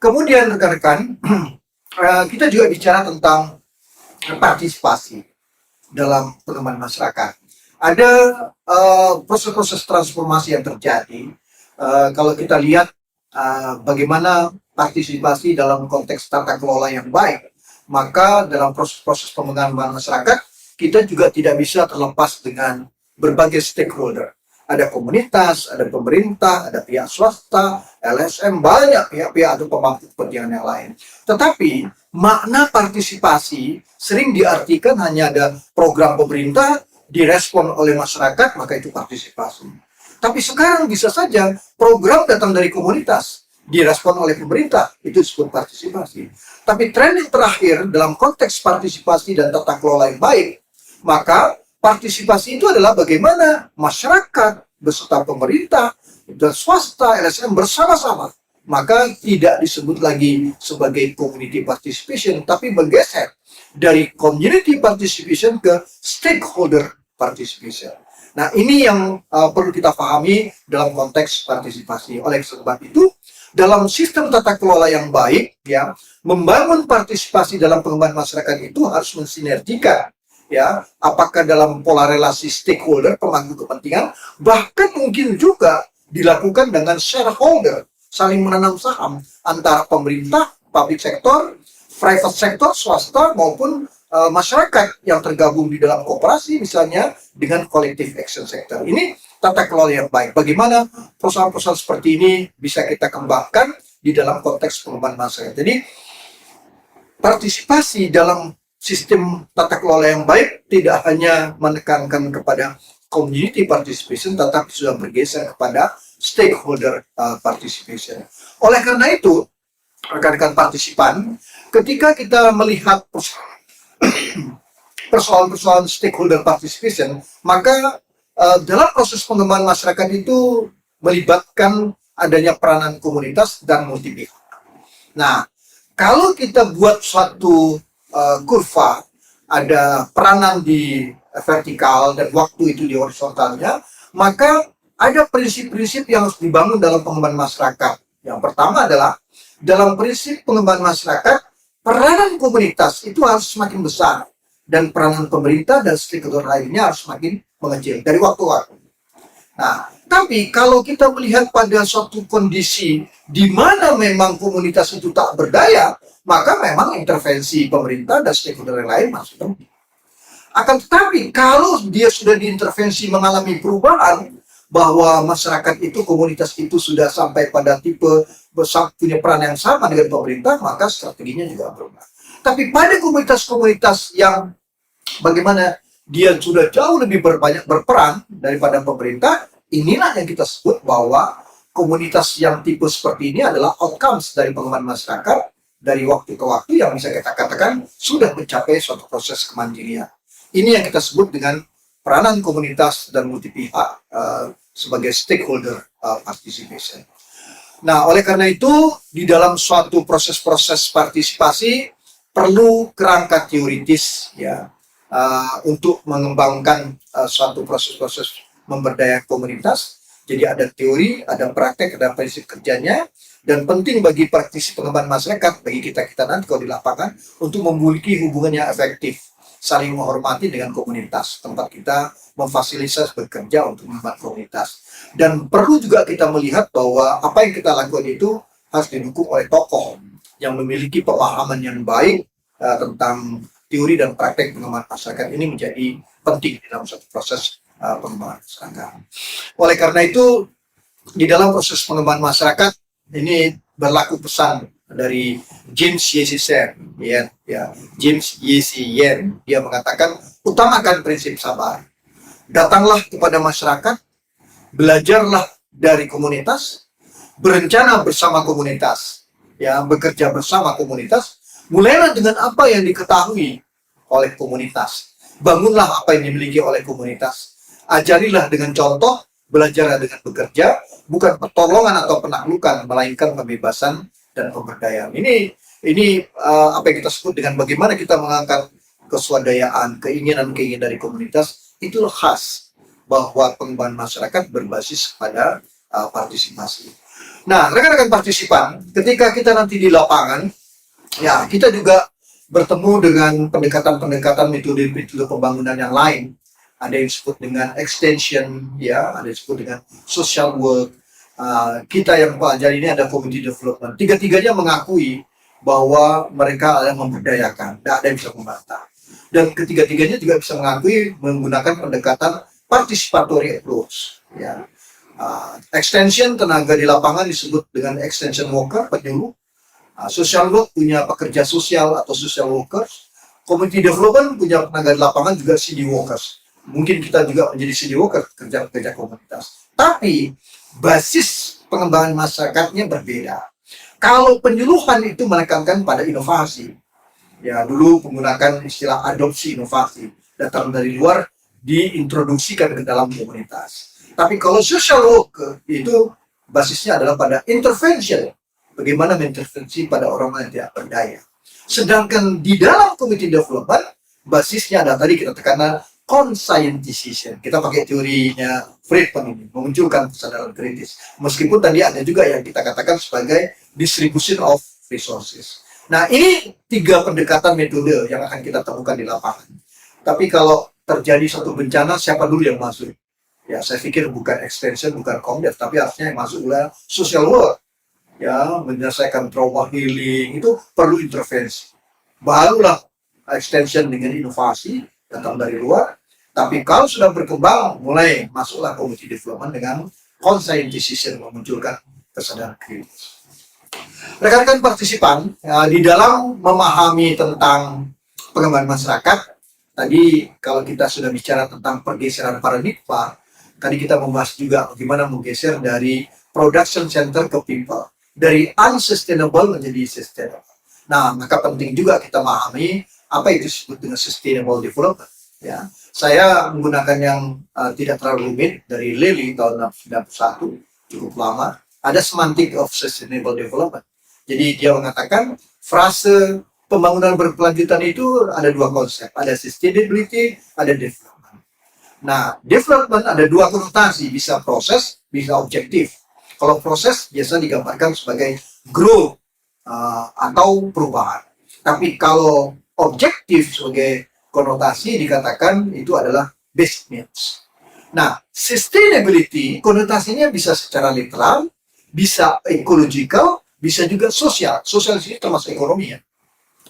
Kemudian rekan-rekan, kita juga bicara tentang partisipasi dalam pengembangan masyarakat. Ada proses-proses transformasi yang terjadi. Kalau kita lihat bagaimana partisipasi dalam konteks tata kelola yang baik, maka dalam proses-proses pengembangan masyarakat kita juga tidak bisa terlepas dengan berbagai stakeholder. Ada komunitas, ada pemerintah, ada pihak swasta, LSM, banyak pihak-pihak atau pemangku kepentingan yang lain. Tetapi makna partisipasi sering diartikan hanya ada program pemerintah direspon oleh masyarakat, maka itu partisipasi. Tapi sekarang bisa saja program datang dari komunitas, direspon oleh pemerintah, itu disebut partisipasi. Tapi tren yang terakhir dalam konteks partisipasi dan tata kelola yang baik, maka partisipasi itu adalah bagaimana masyarakat beserta pemerintah dan swasta, LSM bersama-sama. Maka tidak disebut lagi sebagai community participation, tapi bergeser dari community participation ke stakeholder participation. Nah, ini yang perlu kita pahami dalam konteks partisipasi. Oleh sebab itu, dalam sistem tata kelola yang baik, ya, membangun partisipasi dalam pengembangan masyarakat itu harus mensinergikan, ya, apakah dalam pola relasi stakeholder, pemangku kepentingan, bahkan mungkin juga dilakukan dengan shareholder, saling menanam saham antara pemerintah, public sector, private sector, swasta, maupun masyarakat yang tergabung di dalam koperasi, misalnya dengan collective action sector. Ini tata kelola yang baik. Bagaimana perusahaan-perusahaan seperti ini bisa kita kembangkan di dalam konteks pengembangan masyarakat. Jadi partisipasi dalam sistem tata kelola yang baik tidak hanya menekankan kepada community participation, tetapi sudah bergeser kepada stakeholder participation. Oleh karena itu, rekan-rekan partisipan, ketika kita melihat persoalan-persoalan stakeholder participation, maka dalam proses pengembangan masyarakat itu melibatkan adanya peranan komunitas dan multi pihak. Nah, kalau kita buat suatu kurva, ada peranan di vertikal dan waktu itu di horizontalnya, maka ada prinsip-prinsip yang harus dibangun dalam pengembangan masyarakat. Yang pertama adalah dalam prinsip pengembangan masyarakat, peranan komunitas itu harus semakin besar dan peranan pemerintah dan stakeholder lainnya harus semakin mengecil dari waktu ke waktu. Nah, tapi kalau kita melihat pada suatu kondisi di mana memang komunitas itu tak berdaya, maka memang intervensi pemerintah dan stakeholder lain masih penting. Akan tetapi kalau dia sudah diintervensi mengalami perubahan, bahwa masyarakat itu, komunitas itu sudah sampai pada tipe punya peran yang sama dengan pemerintah, maka strateginya juga berubah. Tapi pada komunitas-komunitas yang bagaimana dia sudah jauh lebih banyak berperan daripada pemerintah, inilah yang kita sebut bahwa komunitas yang tipe seperti ini adalah outcomes dari pengembangan masyarakat dari waktu ke waktu yang bisa kita katakan sudah mencapai suatu proses kemandirian. Ini yang kita sebut dengan peranan komunitas dan multi pihak sebagai stakeholder participation. Nah, oleh karena itu, di dalam suatu proses-proses partisipasi perlu kerangka teoritis ya untuk mengembangkan suatu proses-proses memberdayakan komunitas. Jadi ada teori, ada praktek, ada prinsip kerjanya, dan penting bagi praktisi pengembangan masyarakat, bagi kita nanti kalau di lapangan, untuk memiliki hubungan yang efektif, saling menghormati dengan komunitas, tempat kita memfasilitasi bekerja untuk membangun komunitas. Dan perlu juga kita melihat bahwa apa yang kita lakukan itu harus didukung oleh tokoh yang memiliki pemahaman yang baik tentang teori dan praktek pengembangan masyarakat. Ini menjadi penting dalam satu proses pengembangan masyarakat. Oleh karena itu, di dalam proses pengembangan masyarakat ini berlaku pesan dari James Y.C. Yen, James Y.C. Yen, dia mengatakan utamakan prinsip sabar, datanglah kepada masyarakat, belajarlah dari komunitas, berencana bersama komunitas, bekerja bersama komunitas, mulailah dengan apa yang diketahui oleh komunitas, bangunlah apa yang dimiliki oleh komunitas, ajarilah dengan contoh, belajarlah dengan bekerja, bukan pertolongan atau penaklukan, melainkan pembebasan dan pemberdayaan. Ini apa yang kita sebut dengan bagaimana kita mengangkat keswadayaan, keinginan-keinginan dari komunitas, itu khas bahwa pengembangan masyarakat berbasis pada partisipasi. Nah, rekan-rekan partisipan, ketika kita nanti di lapangan, ya kita juga bertemu dengan pendekatan-pendekatan metode-metode pembangunan yang lain. Ada yang disebut dengan extension, ada yang disebut dengan social work. Kita yang pelajari ini ada community development. Tiga-tiganya mengakui bahwa mereka adalah memberdayakan, tidak ada yang bisa membantah. Dan ketiga-tiganya juga bisa mengakui menggunakan pendekatan participatory approach. Extension, tenaga di lapangan disebut dengan extension worker, penyuluh. Social work punya pekerja sosial atau social workers. Community development punya tenaga di lapangan juga CD workers. Mungkin kita juga menjadi CD worker, kerja komunitas. Tapi basis pengembangan masyarakatnya berbeda. Kalau penyuluhan itu menekankan pada inovasi, dulu menggunakan istilah adopsi inovasi, datang dari luar diintroduksikan ke dalam komunitas. Tapi kalau social work itu basisnya adalah pada intervention, bagaimana mengintervensi pada orang yang tidak berdaya. Sedangkan di dalam community development basisnya adalah tadi kita tekankan conscientization. Kita pakai teorinya Friedman ini, memunculkan kesadaran kritis. Meskipun tadi ada juga yang kita katakan sebagai distribution of resources. Nah, ini tiga pendekatan metode yang akan kita temukan di lapangan. Tapi kalau terjadi suatu bencana, siapa dulu yang masuk? Saya pikir bukan extension, bukan Komdev, tapi harusnya yang masuk adalah social work. Menyelesaikan trauma healing, itu perlu intervensi. Barulah extension dengan inovasi, datang dari luar, Tapi kalau sudah berkembang, mulai masuklah community development dengan conscientization, memunculkan kesadaran kritis. Rekan-rekan partisipan, di dalam memahami tentang pengembangan masyarakat, tadi kalau kita sudah bicara tentang pergeseran paradigma, tadi kita membahas juga bagaimana menggeser dari production center ke people, dari unsustainable menjadi sustainable. Nah, maka penting juga kita memahami apa itu disebut dengan sustainable development. Ya, saya menggunakan yang tidak terlalu rumit dari Lilly tahun 1991, cukup lama. Ada semantic of sustainable development. Jadi dia mengatakan frase pembangunan berkelanjutan itu ada dua konsep, ada sustainability, ada development. Nah, development ada dua konotasi, bisa proses, bisa objektif. Kalau proses biasa digambarkan sebagai growth atau perubahan. Tapi kalau objektif sebagai konotasi dikatakan itu adalah basic needs. Nah, sustainability konotasinya bisa secara literal, bisa ecological, bisa juga sosial. Sosial ini termasuk ekonomi ya.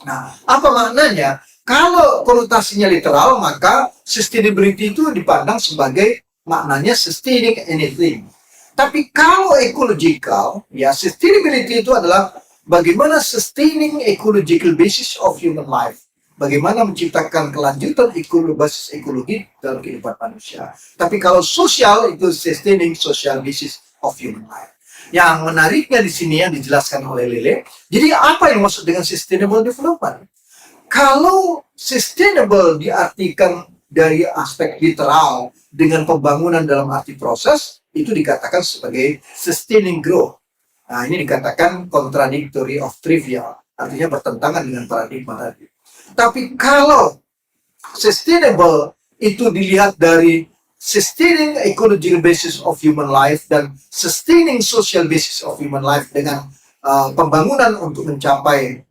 Nah, apa maknanya? Kalau konotasinya literal, maka sustainability itu dipandang sebagai maknanya sustaining anything. Tapi kalau ecological, ya sustainability itu adalah bagaimana sustaining ecological basis of human life. Bagaimana menciptakan kelanjutan basis ekologi dalam kehidupan manusia. Tapi kalau sosial itu sustaining social basis of human life. Yang menariknya di sini yang dijelaskan oleh Lele. Jadi apa yang maksud dengan sustainable development? Kalau sustainable diartikan dari aspek literal dengan pembangunan dalam arti proses, itu dikatakan sebagai sustaining growth. Nah, ini dikatakan contradictory of trivial, artinya bertentangan dengan paradigma tadi. Tapi kalau sustainable itu dilihat dari sustaining ecological basis of human life dan sustaining social basis of human life dengan pembangunan untuk mencapai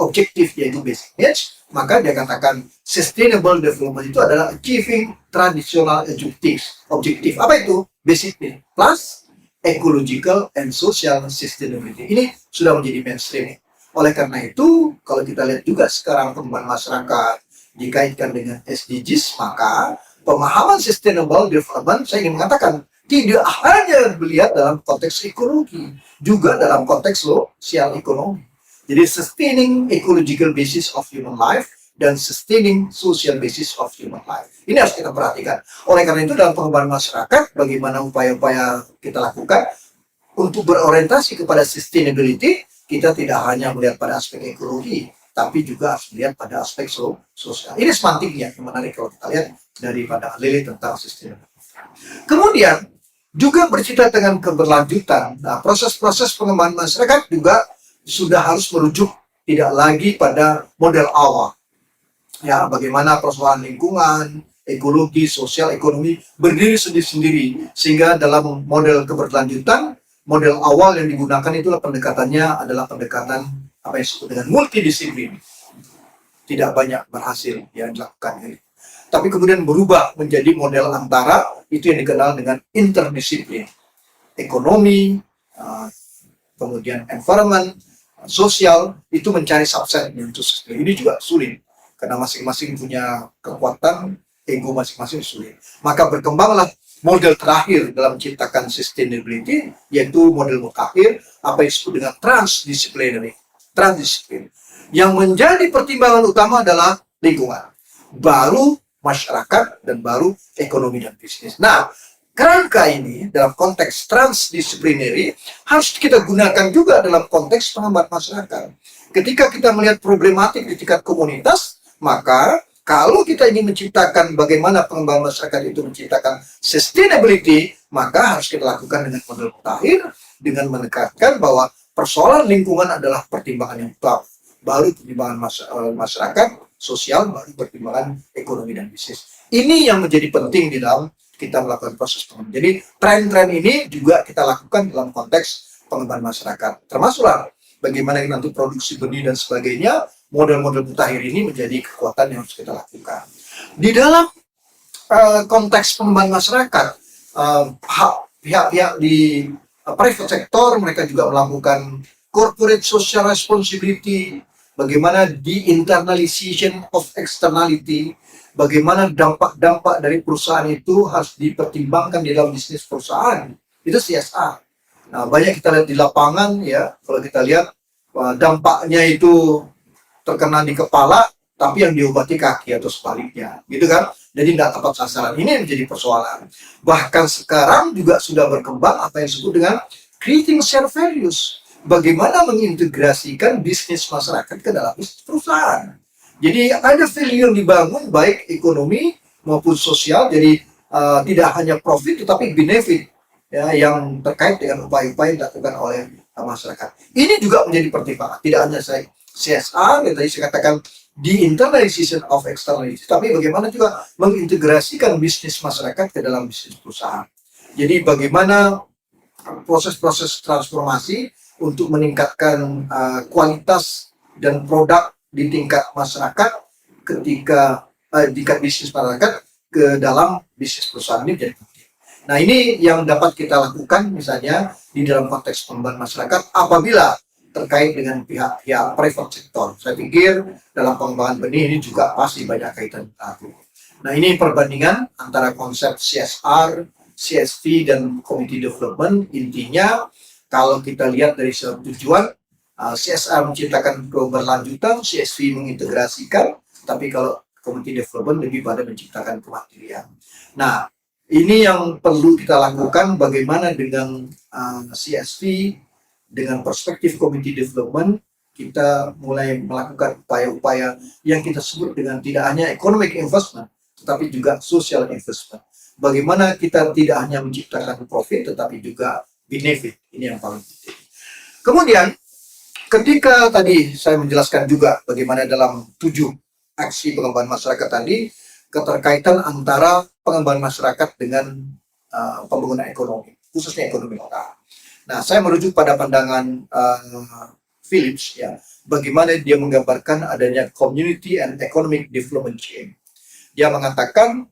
objektif yaitu basic needs, maka dia katakan sustainable development itu adalah achieving traditional objektif. Apa itu? Basic needs plus ecological and social sustainability. Ini sudah menjadi mainstream. Oleh karena itu, kalau kita lihat juga sekarang perkembangan masyarakat dikaitkan dengan SDGs, maka pemahaman sustainable development, saya ingin mengatakan, tidak hanya melihat dalam konteks ekologi, juga dalam konteks sosial ekonomi. Jadi sustaining ecological basis of human life dan sustaining social basis of human life. Ini harus kita perhatikan. Oleh karena itu dalam pengembangan masyarakat, bagaimana upaya-upaya kita lakukan untuk berorientasi kepada sustainability, kita tidak hanya melihat pada aspek ekologi, tapi juga harus melihat pada aspek sosial. Ini semantiknya yang menarik kalau kita lihat daripada Lele tentang sustainability. Kemudian juga bercerita dengan keberlanjutan. Nah, proses-proses pengembangan masyarakat juga sudah harus merujuk tidak lagi pada model awal. Ya, bagaimana persoalan lingkungan, ekologi, sosial, ekonomi berdiri sendiri-sendiri. Sehingga dalam model keberlanjutan, model awal yang digunakan itulah pendekatannya adalah pendekatan apa yang disebut dengan multidisiplin. Tidak banyak berhasil yang dilakukan ini. Tapi kemudian berubah menjadi model antara, itu yang dikenal dengan interdisiplin. Ekonomi, kemudian environment, sosial, itu mencari subset yang khusus. Ini juga sulit, karena masing-masing punya kekuatan, ego masing-masing sulit. Maka berkembanglah model terakhir dalam menciptakan sustainability, yaitu model mutakhir, apa yang disebut dengan transdisciplinary. Transdisiplin. Yang menjadi pertimbangan utama adalah lingkungan. Baru masyarakat dan baru ekonomi dan bisnis. Nah, kerangka ini dalam konteks transdisciplinary harus kita gunakan juga dalam konteks pengembangan masyarakat. Ketika kita melihat problematik di tingkat komunitas, maka kalau kita ingin menciptakan bagaimana pengembangan masyarakat itu menciptakan sustainability, maka harus kita lakukan dengan model mutakhir, dengan menekankan bahwa persoalan lingkungan adalah pertimbangan yang utama. Baru pertimbangan masyarakat, sosial, baru pertimbangan ekonomi dan bisnis. Ini yang menjadi penting di dalam kita melakukan proses pengembangan. Jadi tren-tren ini juga kita lakukan dalam konteks pengembangan masyarakat. Termasuklah bagaimana nanti produksi benih dan sebagainya, model-model mutakhir ini menjadi kekuatan yang harus kita lakukan. Di dalam konteks pengembangan masyarakat, pihak-pihak di private sector mereka juga melakukan corporate social responsibility, bagaimana the internalization of externality, bagaimana dampak-dampak dari perusahaan itu harus dipertimbangkan di dalam bisnis perusahaan. Itu CSR. Nah, banyak kita lihat di lapangan ya, kalau kita lihat dampaknya itu terkena di kepala, tapi yang diobati kaki atau sebaliknya, gitu kan? Jadi tidak tepat sasaran. Ini yang menjadi persoalan. Bahkan sekarang juga sudah berkembang apa yang disebut dengan creating share values. Bagaimana mengintegrasikan bisnis masyarakat ke dalam bisnis perusahaan. Jadi ada value yang dibangun baik ekonomi maupun sosial. Jadi tidak hanya profit tetapi benefit ya, yang terkait dengan upaya-upaya yang dilakukan oleh masyarakat. Ini juga menjadi pertimbangan. Tidak hanya saya CSR yang tadi saya katakan di internalization of externality, tapi bagaimana juga mengintegrasikan bisnis masyarakat ke dalam bisnis perusahaan. Jadi bagaimana proses-proses transformasi untuk meningkatkan kualitas dan produk di tingkat masyarakat ketika tingkat bisnis masyarakat ke dalam bisnis perusahaan ini jadi penting. Nah, ini yang dapat kita lakukan misalnya di dalam konteks pengembangan masyarakat apabila terkait dengan pihak-pihak private sector. Saya pikir dalam pengembangan benih ini juga pasti banyak kaitan aku. Nah, ini perbandingan antara konsep CSR, CSV, dan community development. Intinya, kalau kita lihat dari tujuan, CSR menciptakan keberlanjutan, CSV mengintegrasikan, tapi kalau community development lebih pada menciptakan kemandirian. Nah, ini yang perlu kita lakukan bagaimana dengan CSV, dengan perspektif community development, kita mulai melakukan upaya-upaya yang kita sebut dengan tidak hanya economic investment, tetapi juga social investment. Bagaimana kita tidak hanya menciptakan profit, tetapi juga benefit. Ini yang paling penting. Kemudian, ketika tadi saya menjelaskan juga bagaimana dalam 7 aksi pengembangan masyarakat tadi, keterkaitan antara pengembangan masyarakat dengan pembangunan ekonomi, khususnya ekonomi lokal. Nah, saya merujuk pada pandangan Phillips ya, bagaimana dia menggambarkan adanya community and economic development chain. Dia mengatakan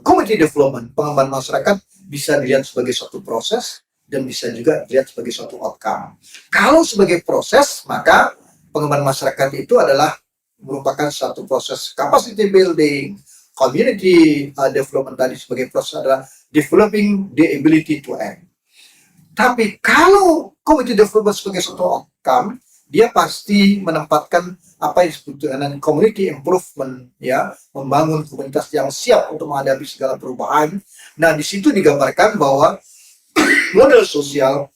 community development, pengembangan masyarakat bisa dilihat sebagai suatu proses dan bisa juga dilihat sebagai suatu outcome. Kalau sebagai proses, maka pengembangan masyarakat itu adalah merupakan suatu proses capacity building, community development tadi sebagai proses adalah developing the ability to act. Tapi kalau community development sebagai suatu outcome, dia pasti menempatkan apa yang disebut dengan community improvement, ya, membangun komunitas yang siap untuk menghadapi segala perubahan. Nah, di situ digambarkan bahwa model sosial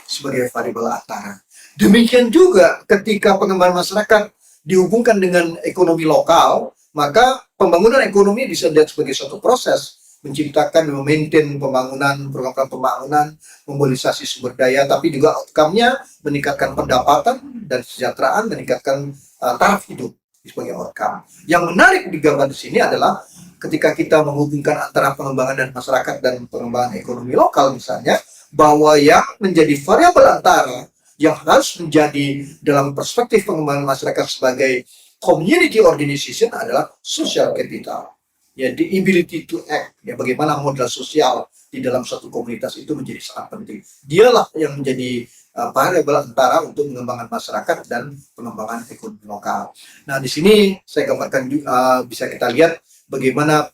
sebagai variabel antara. Demikian juga ketika pengembangan masyarakat dihubungkan dengan ekonomi lokal, maka pembangunan ekonomi bisa dilihat sebagai suatu proses, menciptakan, memaintain pembangunan, program pembangunan, memobilisasi sumber daya, tapi juga outcome-nya meningkatkan pendapatan dan kesejahteraan, meningkatkan taraf hidup sebagai outcome. Yang menarik digambar di sini adalah ketika kita menghubungkan antara pengembangan dan masyarakat dan pengembangan ekonomi lokal misalnya, bahwa yang menjadi variabel antara yang harus menjadi dalam perspektif pengembangan masyarakat sebagai community organization adalah social capital. Ya, the ability to act, ya, bagaimana modal sosial di dalam suatu komunitas itu menjadi sangat penting. Dialah yang menjadi variabel antara untuk mengembangkan masyarakat dan pengembangan ekonomi lokal. Nah, di sini saya gambarkan juga, bisa kita lihat bagaimana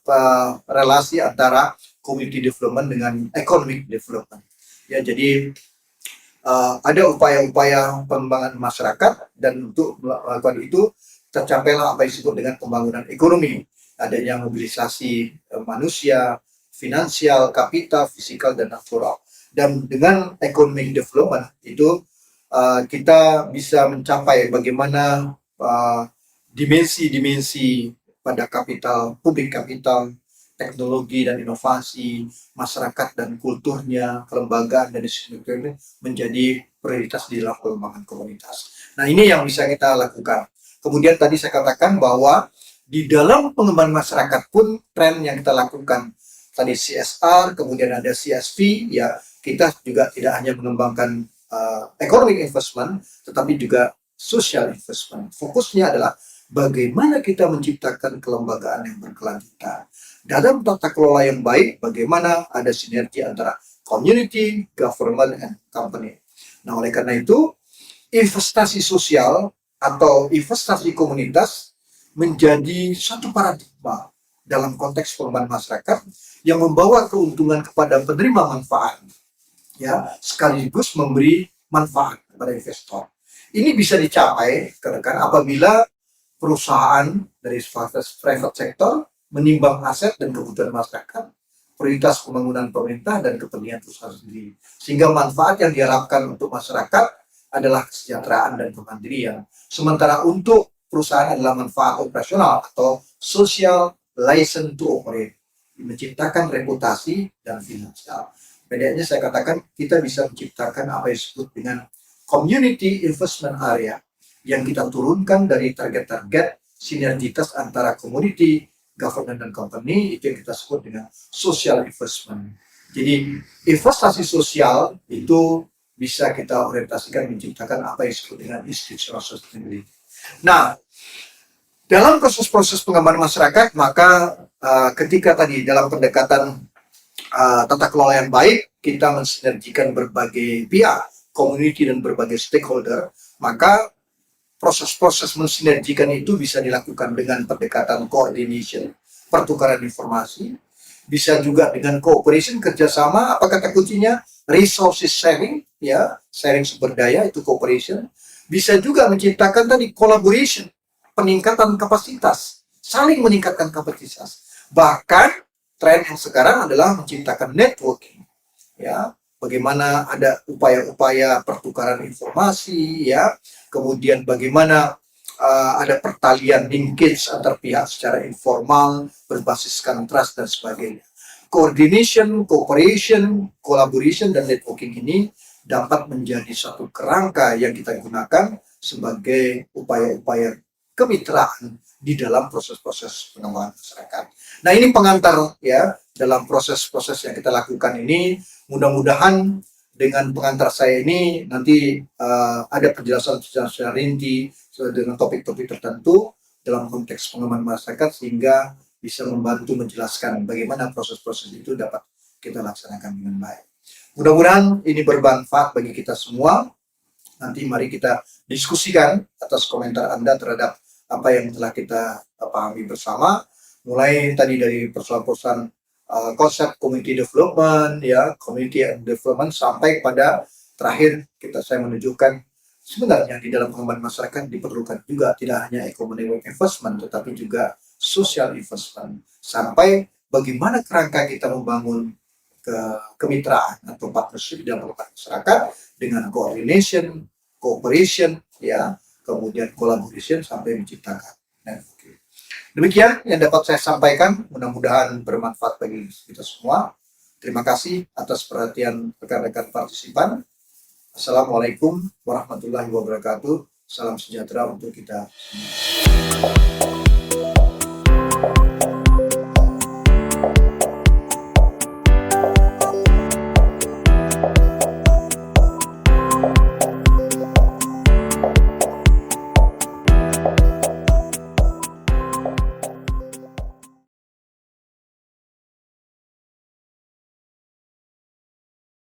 relasi antara community development dengan economic development. Ya, jadi ada upaya-upaya pengembangan masyarakat dan untuk melakukan itu tercapailah apa yang disebut dengan pembangunan ekonomi. Adanya mobilisasi manusia, finansial, kapital, fisikal, dan natural. Dan dengan economic development itu kita bisa mencapai bagaimana dimensi-dimensi pada kapital, publik kapital, teknologi dan inovasi, masyarakat dan kulturnya, kelembagaan dan sebagainya menjadi prioritas di dalam pengembangan komunitas. Nah, ini yang bisa kita lakukan. Kemudian tadi saya katakan bahwa di dalam pengembangan masyarakat pun tren yang kita lakukan tadi CSR, kemudian ada CSV, ya kita juga tidak hanya mengembangkan economic investment, tetapi juga social investment. Fokusnya adalah bagaimana kita menciptakan kelembagaan yang berkelanjutan. Dalam tata kelola yang baik, bagaimana ada sinergi antara community, government, and company. Nah, oleh karena itu, investasi sosial atau investasi komunitas menjadi satu paradigma dalam konteks pengembangan masyarakat yang membawa keuntungan kepada penerima manfaat, ya, sekaligus memberi manfaat kepada investor. Ini bisa dicapai rekan apabila perusahaan dari private sector menimbang aset dan kebutuhan masyarakat, prioritas pembangunan pemerintah dan kepentingan perusahaan sendiri. Sehingga manfaat yang diharapkan untuk masyarakat adalah kesejahteraan dan kemandirian. Sementara untuk perusahaan adalah manfaat operasional atau social license to operate, menciptakan reputasi dan finansial. Bedanya saya katakan kita bisa menciptakan apa yang disebut dengan community investment area yang kita turunkan dari target-target sinergitas antara community, government, dan company, itu yang kita sebut dengan social investment. Jadi investasi sosial itu bisa kita orientasikan menciptakan apa yang disebut dengan institutional sustainability. Nah, dalam proses-proses pengembangan masyarakat, maka ketika tadi dalam pendekatan tata kelola yang baik, kita mensinergikan berbagai pihak, community dan berbagai stakeholder, maka proses-proses mensinergikan itu bisa dilakukan dengan pendekatan coordination, pertukaran informasi, bisa juga dengan cooperation, kerjasama. Apa kata kuncinya? Resources sharing, ya, sharing sumber daya itu cooperation. Bisa juga menciptakan tadi collaboration, peningkatan kapasitas, saling meningkatkan kapasitas. Bahkan tren yang sekarang adalah menciptakan networking, ya, bagaimana ada upaya-upaya pertukaran informasi, ya, kemudian bagaimana ada pertalian linkage antar pihak secara informal berbasiskan trust dan sebagainya. Coordination, cooperation, collaboration, dan networking ini dapat menjadi satu kerangka yang kita gunakan sebagai upaya-upaya kemitraan di dalam proses-proses pengembangan masyarakat. Nah, ini pengantar, ya, dalam proses-proses yang kita lakukan ini. Mudah-mudahan dengan pengantar saya ini nanti ada penjelasan secara rinci dengan topik-topik tertentu dalam konteks pengembangan masyarakat, sehingga bisa membantu menjelaskan bagaimana proses-proses itu dapat kita laksanakan dengan baik. Mudah-mudahan ini bermanfaat bagi kita semua. Nanti mari kita diskusikan atas komentar Anda terhadap apa yang telah kita pahami bersama, mulai tadi dari persoalan-persoalan konsep community development, ya, community and development, sampai pada terakhir saya menunjukkan sebenarnya di dalam pengembangan masyarakat diperlukan juga tidak hanya economic investment, tetapi juga social investment, sampai bagaimana kerangka kita membangun kemitraan atau partnership dalam pengembangan masyarakat dengan coordination, cooperation, ya, kemudian collaboration sampai menciptakan networking. Demikian yang dapat saya sampaikan, mudah-mudahan bermanfaat bagi kita semua. Terima kasih atas perhatian rekan-rekan partisipan. Assalamualaikum warahmatullahi wabarakatuh. Salam sejahtera untuk kita semua.